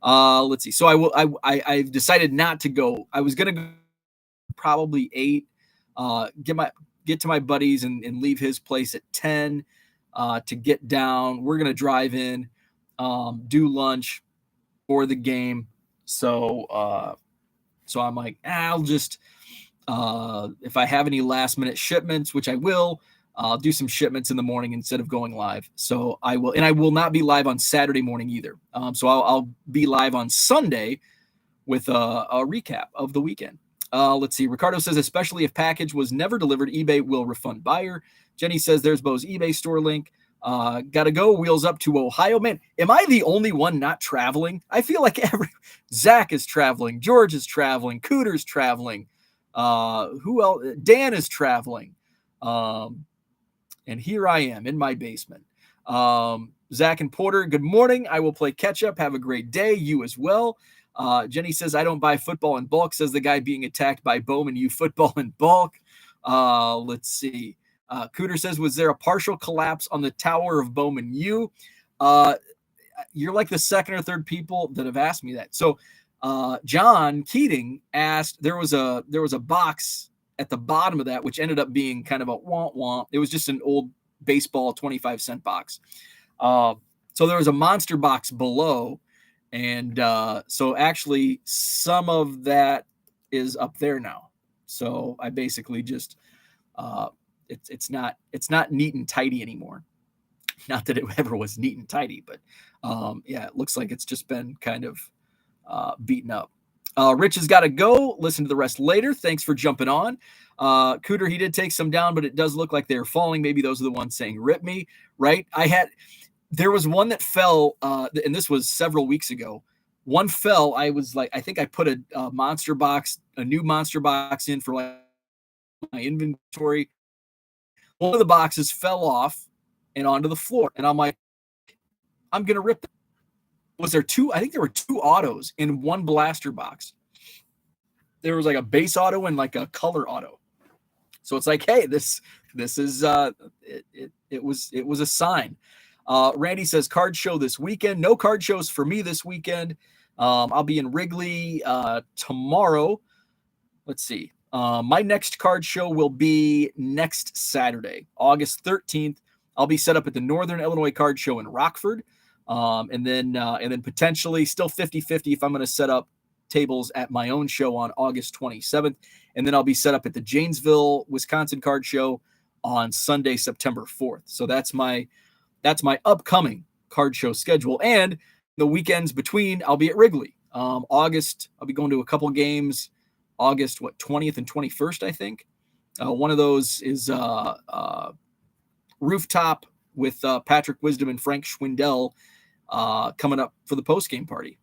Let's see. So I've decided not to go. I was going to go probably 8, get to my buddies and leave his place at 10 to get down. We're going to drive in, do lunch for the game. So I'm like, I'll just, if I have any last minute shipments, which I will, I'll do some shipments in the morning instead of going live. So I will, and I will not be live on Saturday morning either. So I'll be live on Sunday with a recap of the weekend. Let's see. Ricardo says, especially if package was never delivered, eBay will refund buyer. Jenny says, there's Bo's eBay store link. Gotta go. Wheels up to Ohio. Man, am I the only one not traveling? I feel like Zach is traveling. George is traveling. Cooter's traveling. Who else? Dan is traveling. And here I am in my basement. Zach and Porter, good morning. I will play catch up. Have a great day. You as well. Jenny says, I don't buy football in bulk, says the guy being attacked by Bowman. You football in bulk. Let's see. Cooter says, was there a partial collapse on the Tower of Bowman U? You're like the second or third people that have asked me that. So John Keating asked, there was a box at the bottom of that, which ended up being kind of a womp. It was just an old baseball 25-cent box. So there was a monster box below. And so actually some of that is up there now. So I basically just, it's not neat and tidy anymore. Not that it ever was neat and tidy, but yeah, it looks like it's just been kind of beaten up. Rich has got to go. Listen to the rest later. Thanks for jumping on. Cooter, he did take some down, but it does look like they're falling. Maybe those are the ones saying rip me, right? There was one that fell, and this was several weeks ago. One fell. I was like, I think I put a new monster box in for like my inventory. One of the boxes fell off and onto the floor. And I'm like, I'm going to rip them. Was there two? I think there were two autos in one blaster box. There was like a base auto and like a color auto. So it's like, hey, this is it was a sign. Randy says card show this weekend. No card shows for me this weekend. I'll be in Wrigley tomorrow. Let's see. My next card show will be next Saturday, August 13th. I'll be set up at the Northern Illinois Card Show in Rockford. And then potentially still 50-50 if I'm going to set up tables at my own show on August 27th. And then I'll be set up at the Janesville, Wisconsin Card Show on Sunday, September 4th. So that's my upcoming card show schedule. And the weekends between, I'll be at Wrigley. August, I'll be going to a couple games. August, 20th and 21st, I think. One of those is Rooftop with Patrick Wisdom and Frank Schwindel coming up for the post-game party.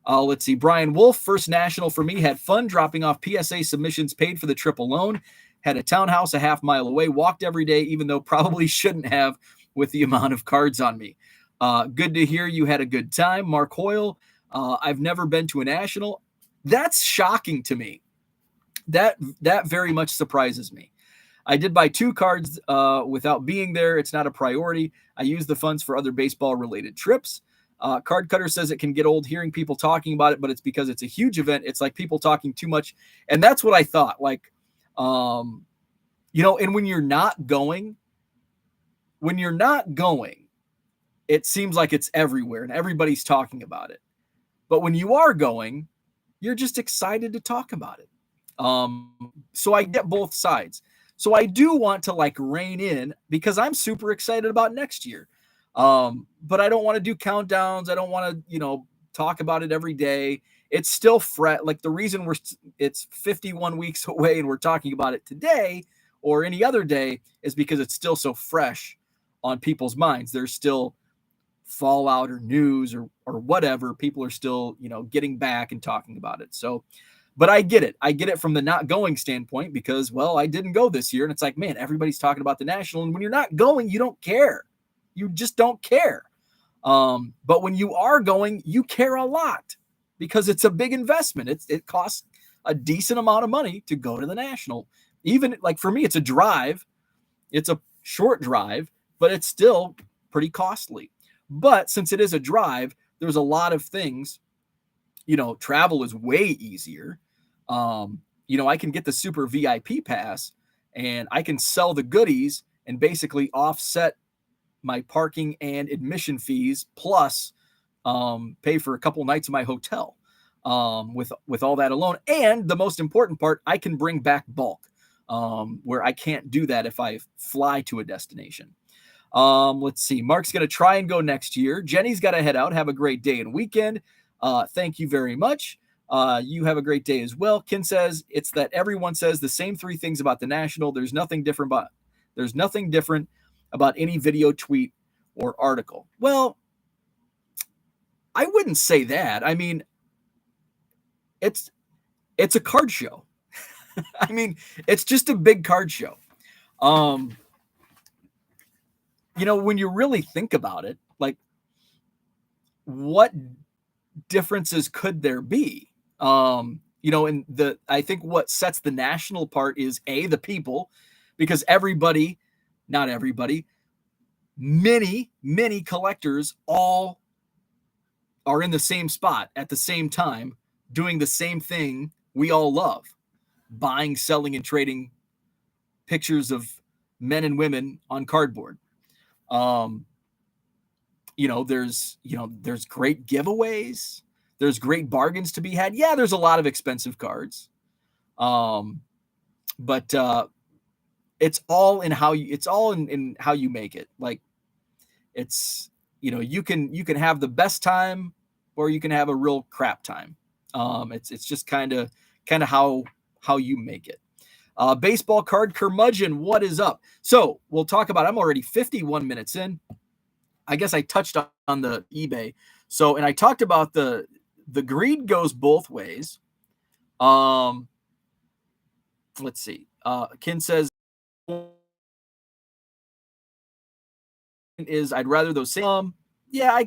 Let's see. Brian Wolf, first national for me. Had fun dropping off PSA submissions, paid for the trip alone. Had a townhouse a half mile away. Walked every day, even though probably shouldn't have with the amount of cards on me. Good to hear you had a good time. Mark Hoyle, I've never been to a national. That's shocking to me. That very much surprises me. I did buy 2 cards without being there. It's not a priority. I use the funds for other baseball-related trips. Card Cutter says it can get old hearing people talking about it, but it's because it's a huge event. It's like people talking too much. And that's what I thought. Like, and when you're not going, it seems like it's everywhere and everybody's talking about it. But when you are going, you're just excited to talk about it. So I get both sides. So I do want to rein in because I'm super excited about next year. But I don't want to do countdowns. I don't want to, talk about it every day. It's still fresh. Like the reason it's 51 weeks away and we're talking about it today or any other day is because it's still so fresh on people's minds. There's still fallout or news or whatever. People are still, getting back and talking about it. So, but I get it. I get it from the not going standpoint because, well, I didn't go this year. And it's like, man, everybody's talking about the national. And when you're not going, you don't care. You just don't care. But when you are going, you care a lot because it's a big investment. It costs a decent amount of money to go to the national. Even like for me, it's a drive. It's a short drive, but it's still pretty costly. But since it is a drive, there's a lot of things, travel is way easier. I can get the super VIP pass and I can sell the goodies and basically offset my parking and admission fees plus pay for a couple nights in my hotel with all that alone. And the most important part, I can bring back bulk where I can't do that if I fly to a destination. Let's see. Mark's going to try and go next year. Jenny's got to head out. Have a great day and weekend. Thank you very much. You have a great day as well. Ken says it's that everyone says the same three things about the National. There's nothing different about any video, tweet, or article. Well, I wouldn't say that. I mean, it's a card show. I mean, it's just a big card show. When you really think about it, like, what differences could there be? And I think what sets the National apart is the people, because not everybody, many collectors all are in the same spot at the same time, doing the same thing we all love: buying, selling, and trading pictures of men and women on cardboard. There's great giveaways. There's great bargains to be had. Yeah, there's a lot of expensive cards. But it's all in how you make it. Like, it's, you can have the best time, or you can have a real crap time. It's just kind of how you make it. Baseball card curmudgeon, what is up? So we'll talk about, I'm already 51 minutes in. I guess I touched on the eBay. So, and I talked about the greed goes both ways. Let's see. Ken says is I'd rather those same. Yeah, I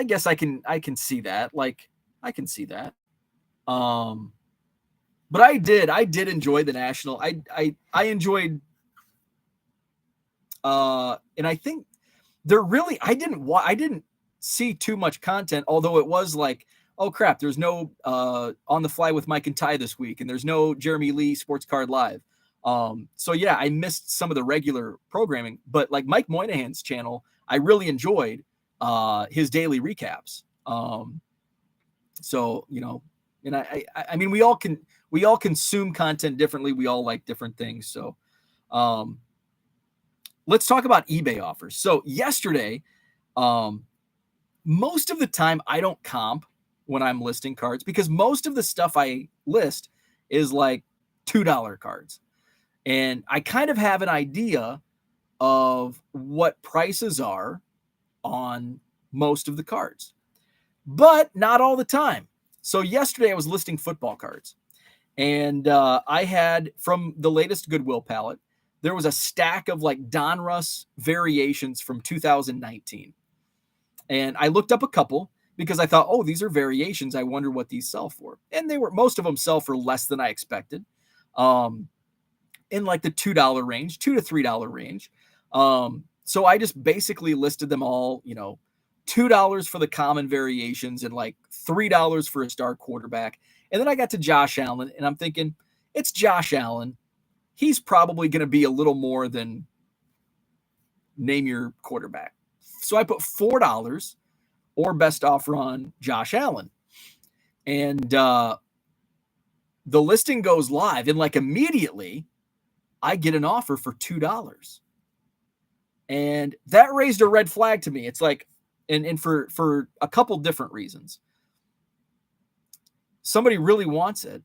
guess I can see that. Like, I can see that. But I did enjoy the National. I enjoyed, and I think I didn't see too much content, although it was like, oh crap, there's no On the Fly with Mike and Ty this week, and there's no Jeremy Lee Sports Card Live. So yeah, I missed some of the regular programming, but like Mike Moynihan's channel, I really enjoyed his daily recaps. So, and I mean, we all consume content differently. We all like different things. So, let's talk about eBay offers. So yesterday, most of the time I don't comp when I'm listing cards, because most of the stuff I list is like $2 cards. And I kind of have an idea of what prices are on most of the cards, but not all the time. So yesterday I was listing football cards, and I had, from the latest Goodwill palette, there was a stack of like Donruss variations from 2019. And I looked up a couple because I thought, oh, these are variations. I wonder what these sell for. And most of them sell for less than I expected. In like the $2 range, $2 to $3 range. So I just basically listed them all, $2 for the common variations and like $3 for a star quarterback. And then I got to Josh Allen, and I'm thinking, it's Josh Allen. He's probably going to be a little more than name your quarterback. So I put $4 or best offer on Josh Allen. And the listing goes live, and like immediately I get an offer for $2. And that raised a red flag to me. It's like, and for a couple different reasons. Somebody really wants it.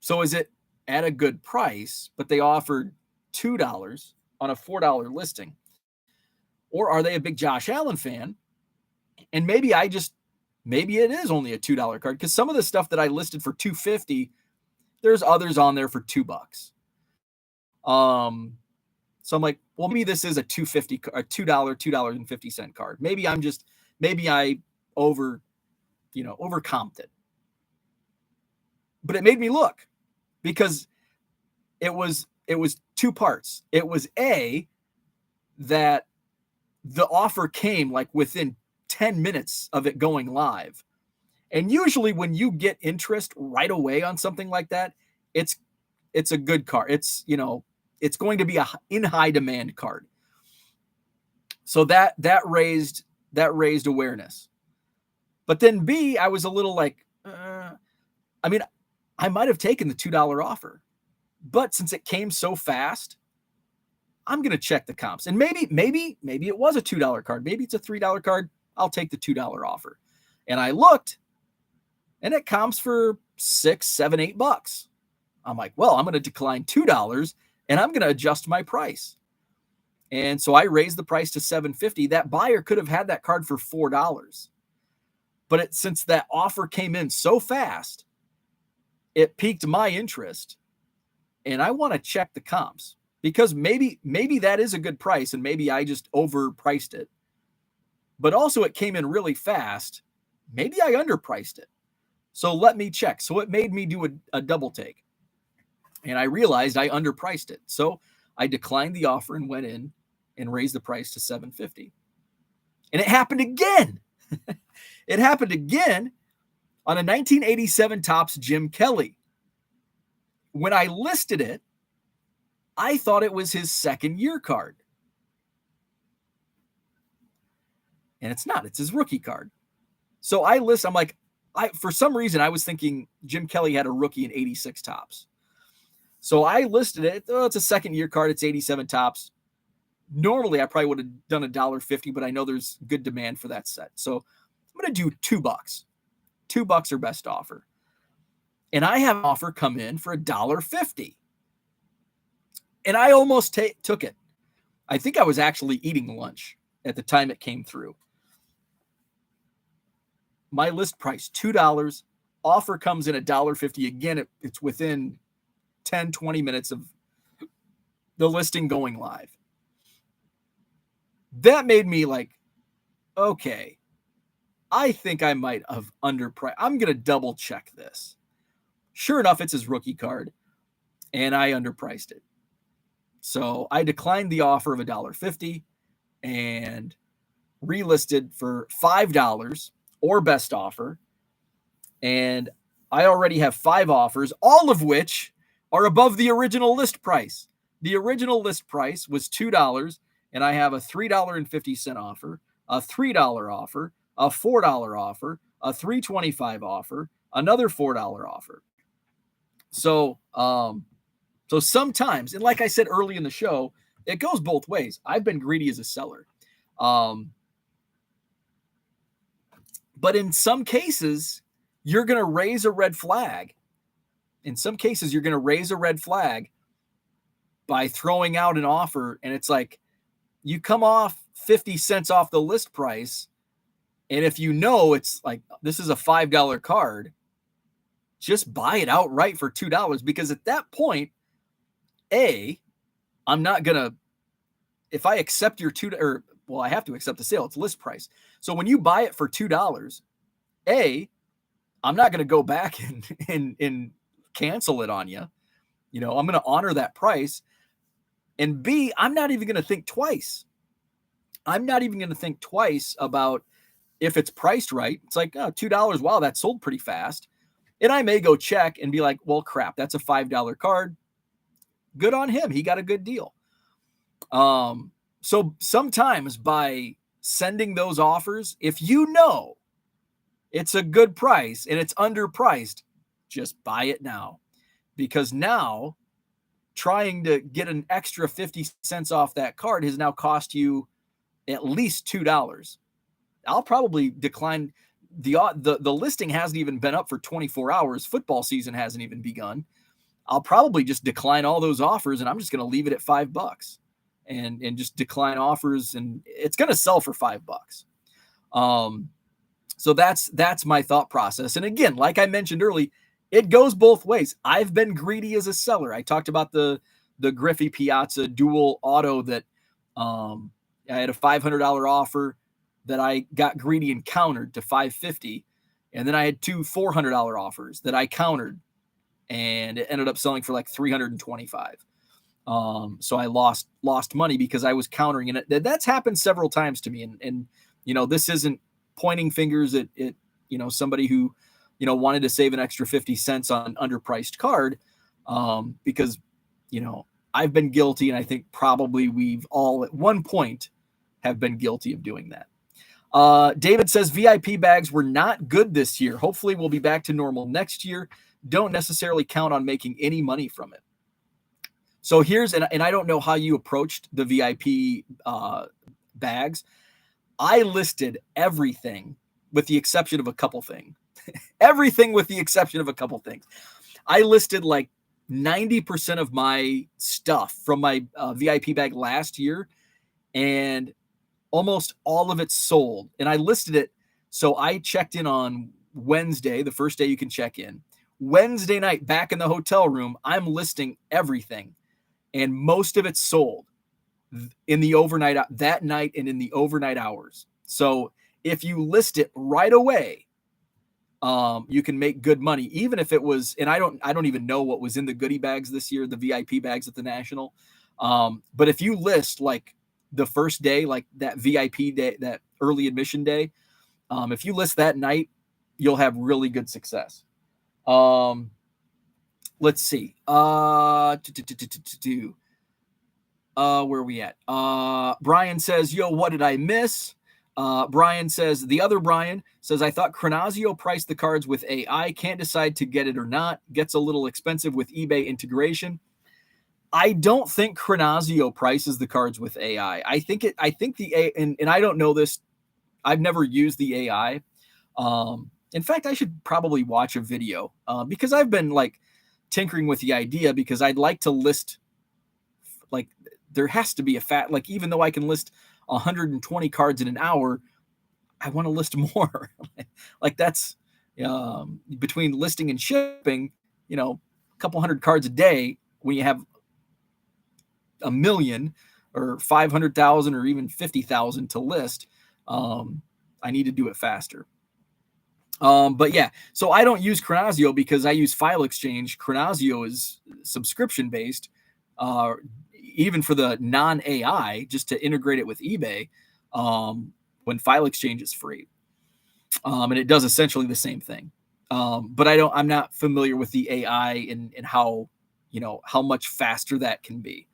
So is it at a good price, but they offered $2 on a $4 listing? Or are they a big Josh Allen fan? And maybe it is only a $2 card, because some of the stuff that I listed for $2.50, there's others on there for $2. So I'm like, well, maybe this is a $2.50, a $2.50 card. Maybe I overcomped it. But it made me look, because it was two parts. It was that the offer came like within 10 minutes of it going live. And usually when you get interest right away on something like that, it's a good card. It's going to be a in high demand card. So that raised awareness. But then B, I was a little like, I mean, I might have taken the $2 offer, but since it came so fast, I'm going to check the comps. And maybe it was a $2 card. Maybe it's a $3 card. I'll take the $2 offer. And I looked, and it comps for $6, $7, $8. I'm like, well, I'm going to decline $2 and I'm going to adjust my price. And so I raised the price to $7.50. That buyer could have had that card for $4. But since that offer came in so fast, it piqued my interest. And I want to check the comps because maybe that is a good price and maybe I just overpriced it. But also it came in really fast. Maybe I underpriced it. So let me check. So it made me do a double take. And I realized I underpriced it. So I declined the offer and went in and raised the price to $7.50. And it happened again. It happened again on a 1987 Topps Jim Kelly. When I listed it, I thought it was his second year card. And it's not. It's his rookie card. So I'm like, for some reason, I was thinking Jim Kelly had a rookie in 86 Topps. So I listed it. Oh, it's a second year card. It's 87 Topps. Normally, I probably would have done $1.50, but I know there's good demand for that set. So I'm going to do $2. $2 or best offer. And I have an offer come in for $1.50. And I almost took it. I think I was actually eating lunch at the time it came through. My list price, $2. Offer comes in $1.50. Again, it's within 10, 20 minutes of the listing going live. That made me like, okay, I think I might have underpriced. I'm going to double check this. Sure enough, it's his rookie card, and I underpriced it. So I declined the offer of $1.50 and relisted for $5 or best offer. And I already have 5 offers, all of which are above the original list price. The original list price was $2, and I have a $3.50 offer, a $3 offer, a $4 offer, a $3.25 offer, another $4 offer. So sometimes, and like I said early in the show, it goes both ways. I've been greedy as a seller. But in some cases, you're going to raise a red flag. In some cases, you're going to raise a red flag by throwing out an offer. And it's like, you come off 50 cents off the list price. And if you know it's like, this is a $5 card, just buy it outright for $2. Because at that point, I'm not going to, if I accept your I have to accept the sale. It's list price. So when you buy it for $2, I'm not going to go back and cancel it on you. I'm going to honor that price. And B, I'm not even going to think twice. I'm not even going to think twice about if it's priced right. It's like, oh, $2. Wow, that sold pretty fast. And I may go check and be like, well, crap, that's a $5 card. Good on him. He got a good deal. So sometimes by sending those offers, if you know it's a good price and it's underpriced, just buy it now. Because now trying to get an extra 50 cents off that card has now cost you at least $2. I'll probably decline the listing hasn't even been up for 24 hours. Football season hasn't even begun. I'll probably just decline all those offers and I'm just going to leave it at $5 and just decline offers, and it's going to sell for $5. So that's my thought process. And again, like I mentioned earlier, it goes both ways. I've been greedy as a seller. I talked about the Griffey Piazza dual auto that I had a $500 offer that I got greedy and countered to $550. And then I had 2 $400 offers that I countered, and it ended up selling for like $325. So I lost money because I was countering, and that's happened several times to me. And this isn't pointing fingers at somebody who, wanted to save an extra 50 cents on an underpriced card. Because, I've been guilty, and I think probably we've all at one point have been guilty of doing that. David says VIP bags were not good this year. Hopefully we'll be back to normal next year. Don't necessarily count on making any money from it. So and I don't know how you approached the VIP bags. I listed everything with the exception of a couple things. Everything with the exception of a couple things. I listed like 90% of my stuff from my VIP bag last year, and almost all of it sold. And I listed it. So I checked in on Wednesday, the first day you can check in. Wednesday night, back in the hotel room, I'm listing everything, and most of it sold in the overnight, that night, and in the overnight hours. So if you list it right away, you can make good money, even if it was, and I don't even know what was in the goodie bags this year, the VIP bags at the National. But if you list like the first day, like that VIP day, that early admission day, if you list that night, you'll have really good success. Let's see. Where are we at? Brian says, yo, what did I miss? Brian says, the other Brian says, I thought Chronazio priced the cards with AI. Can't decide to get it or not. Gets a little expensive with eBay integration. I don't think Chronazio prices the cards with AI. I think and I don't know this. I've never used the AI. In fact, I should probably watch a video because I've been like tinkering with the idea, because I'd like to list, like, there has to be like, even though I can list 120 cards in an hour, I want to list more. Like that's between listing and shipping, a couple hundred cards a day. When you have 1 million or 500,000 or even 50,000 to list, I need to do it faster. But yeah, so I don't use Chronazio because I use File Exchange. Chronazio is subscription based, even for the non-AI, just to integrate it with eBay, when File Exchange is free. And it does essentially the same thing. But I'm not familiar with the AI and how much faster that can be.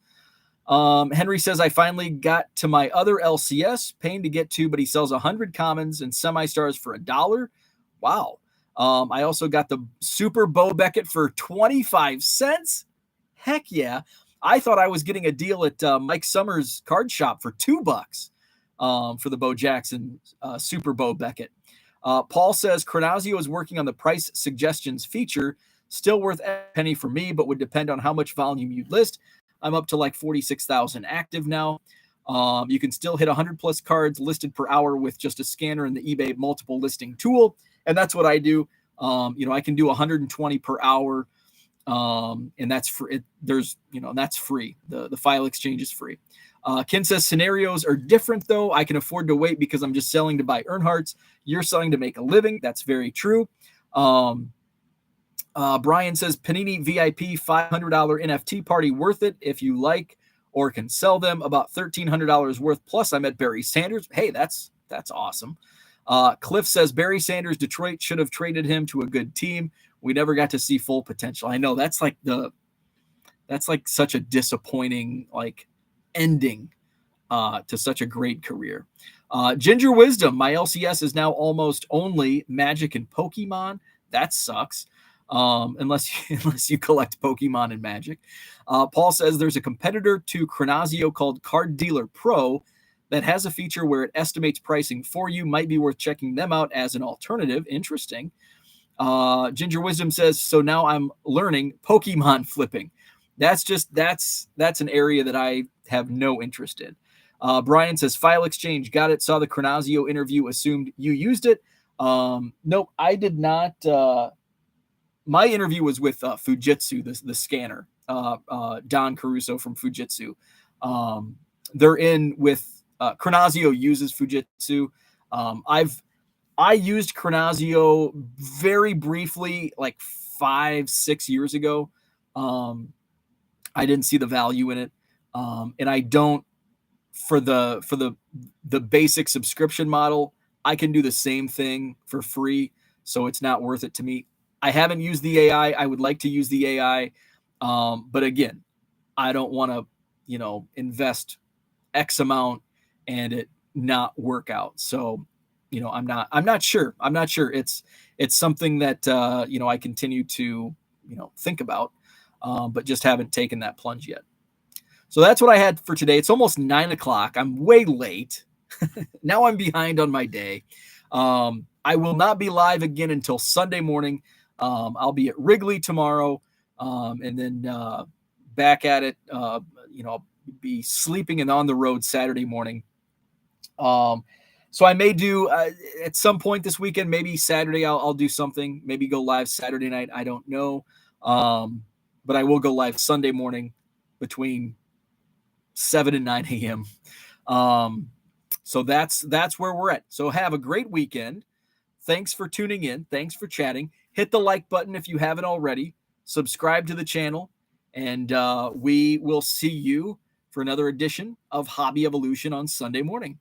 Henry says, I finally got to my other LCS, pain to get to, but he sells 100 commons and semi-stars for $1. Wow. I also got the Super Bo Beckett for 25 cents. Heck yeah. I thought I was getting a deal at Mike Summers' card shop for $2 for the Bo Jackson Super Bo Beckett. Paul says, Chronazio is working on the price suggestions feature. Still worth a penny for me, but would depend on how much volume you list. I'm up to like 46,000 active now. You can still hit 100 plus cards listed per hour with just a scanner in the eBay multiple listing tool. And that's what I do. I can do 120 per hour. And that's free. That's free. The File Exchange is free. Ken says, scenarios are different though. I can afford to wait because I'm just selling to buy Earnhardts. You're selling to make a living. That's very true. Brian says, Panini VIP $500 NFT party worth it if you like or can sell them. About $1,300 worth. Plus, I met Barry Sanders. Hey, that's awesome. Cliff says, Barry Sanders, Detroit should have traded him to a good team. We never got to see full potential. I know that's like such a disappointing ending to such a great career. Ginger Wisdom, my LCS is now almost only Magic and Pokemon. That sucks. Unless you collect Pokemon and Magic. Paul says there's a competitor to Chronazio called Card Dealer Pro that has a feature where it estimates pricing for you. Might be worth checking them out as an alternative. Interesting. Ginger Wisdom says, so now I'm learning Pokemon flipping. That's an area that I have no interest in. Brian says, File Exchange, got it. Saw the Chronazio interview, assumed you used it. Nope, I did not. My interview was with Fujitsu, the scanner, Don Caruso from Fujitsu. They're in with Chronazio uses Fujitsu. I used Chronazio very briefly, like 5-6 years ago. I didn't see the value in it, and I don't for the basic subscription model. I can do the same thing for free, so it's not worth it to me. I haven't used the AI. I would like to use the AI, but again, I don't want to, invest X amount and it not work out. So, I'm not sure. It's something that I continue to think about, but just haven't taken that plunge yet. So that's what I had for today. It's almost 9 o'clock. I'm way late. Now I'm behind on my day. I I will not be live again until Sunday morning. I'll be at Wrigley tomorrow, and then back at it. I'll be sleeping and on the road Saturday morning. So I may do at some point this weekend, maybe Saturday, I'll do something, maybe go live Saturday night. I don't know. But I will go live Sunday morning between 7 and 9 a.m. So that's where we're at. So have a great weekend. Thanks for tuning in. Thanks for chatting. Hit the like button if you haven't already. Subscribe to the channel. And we will see you for another edition of Hobby Evolution on Sunday morning.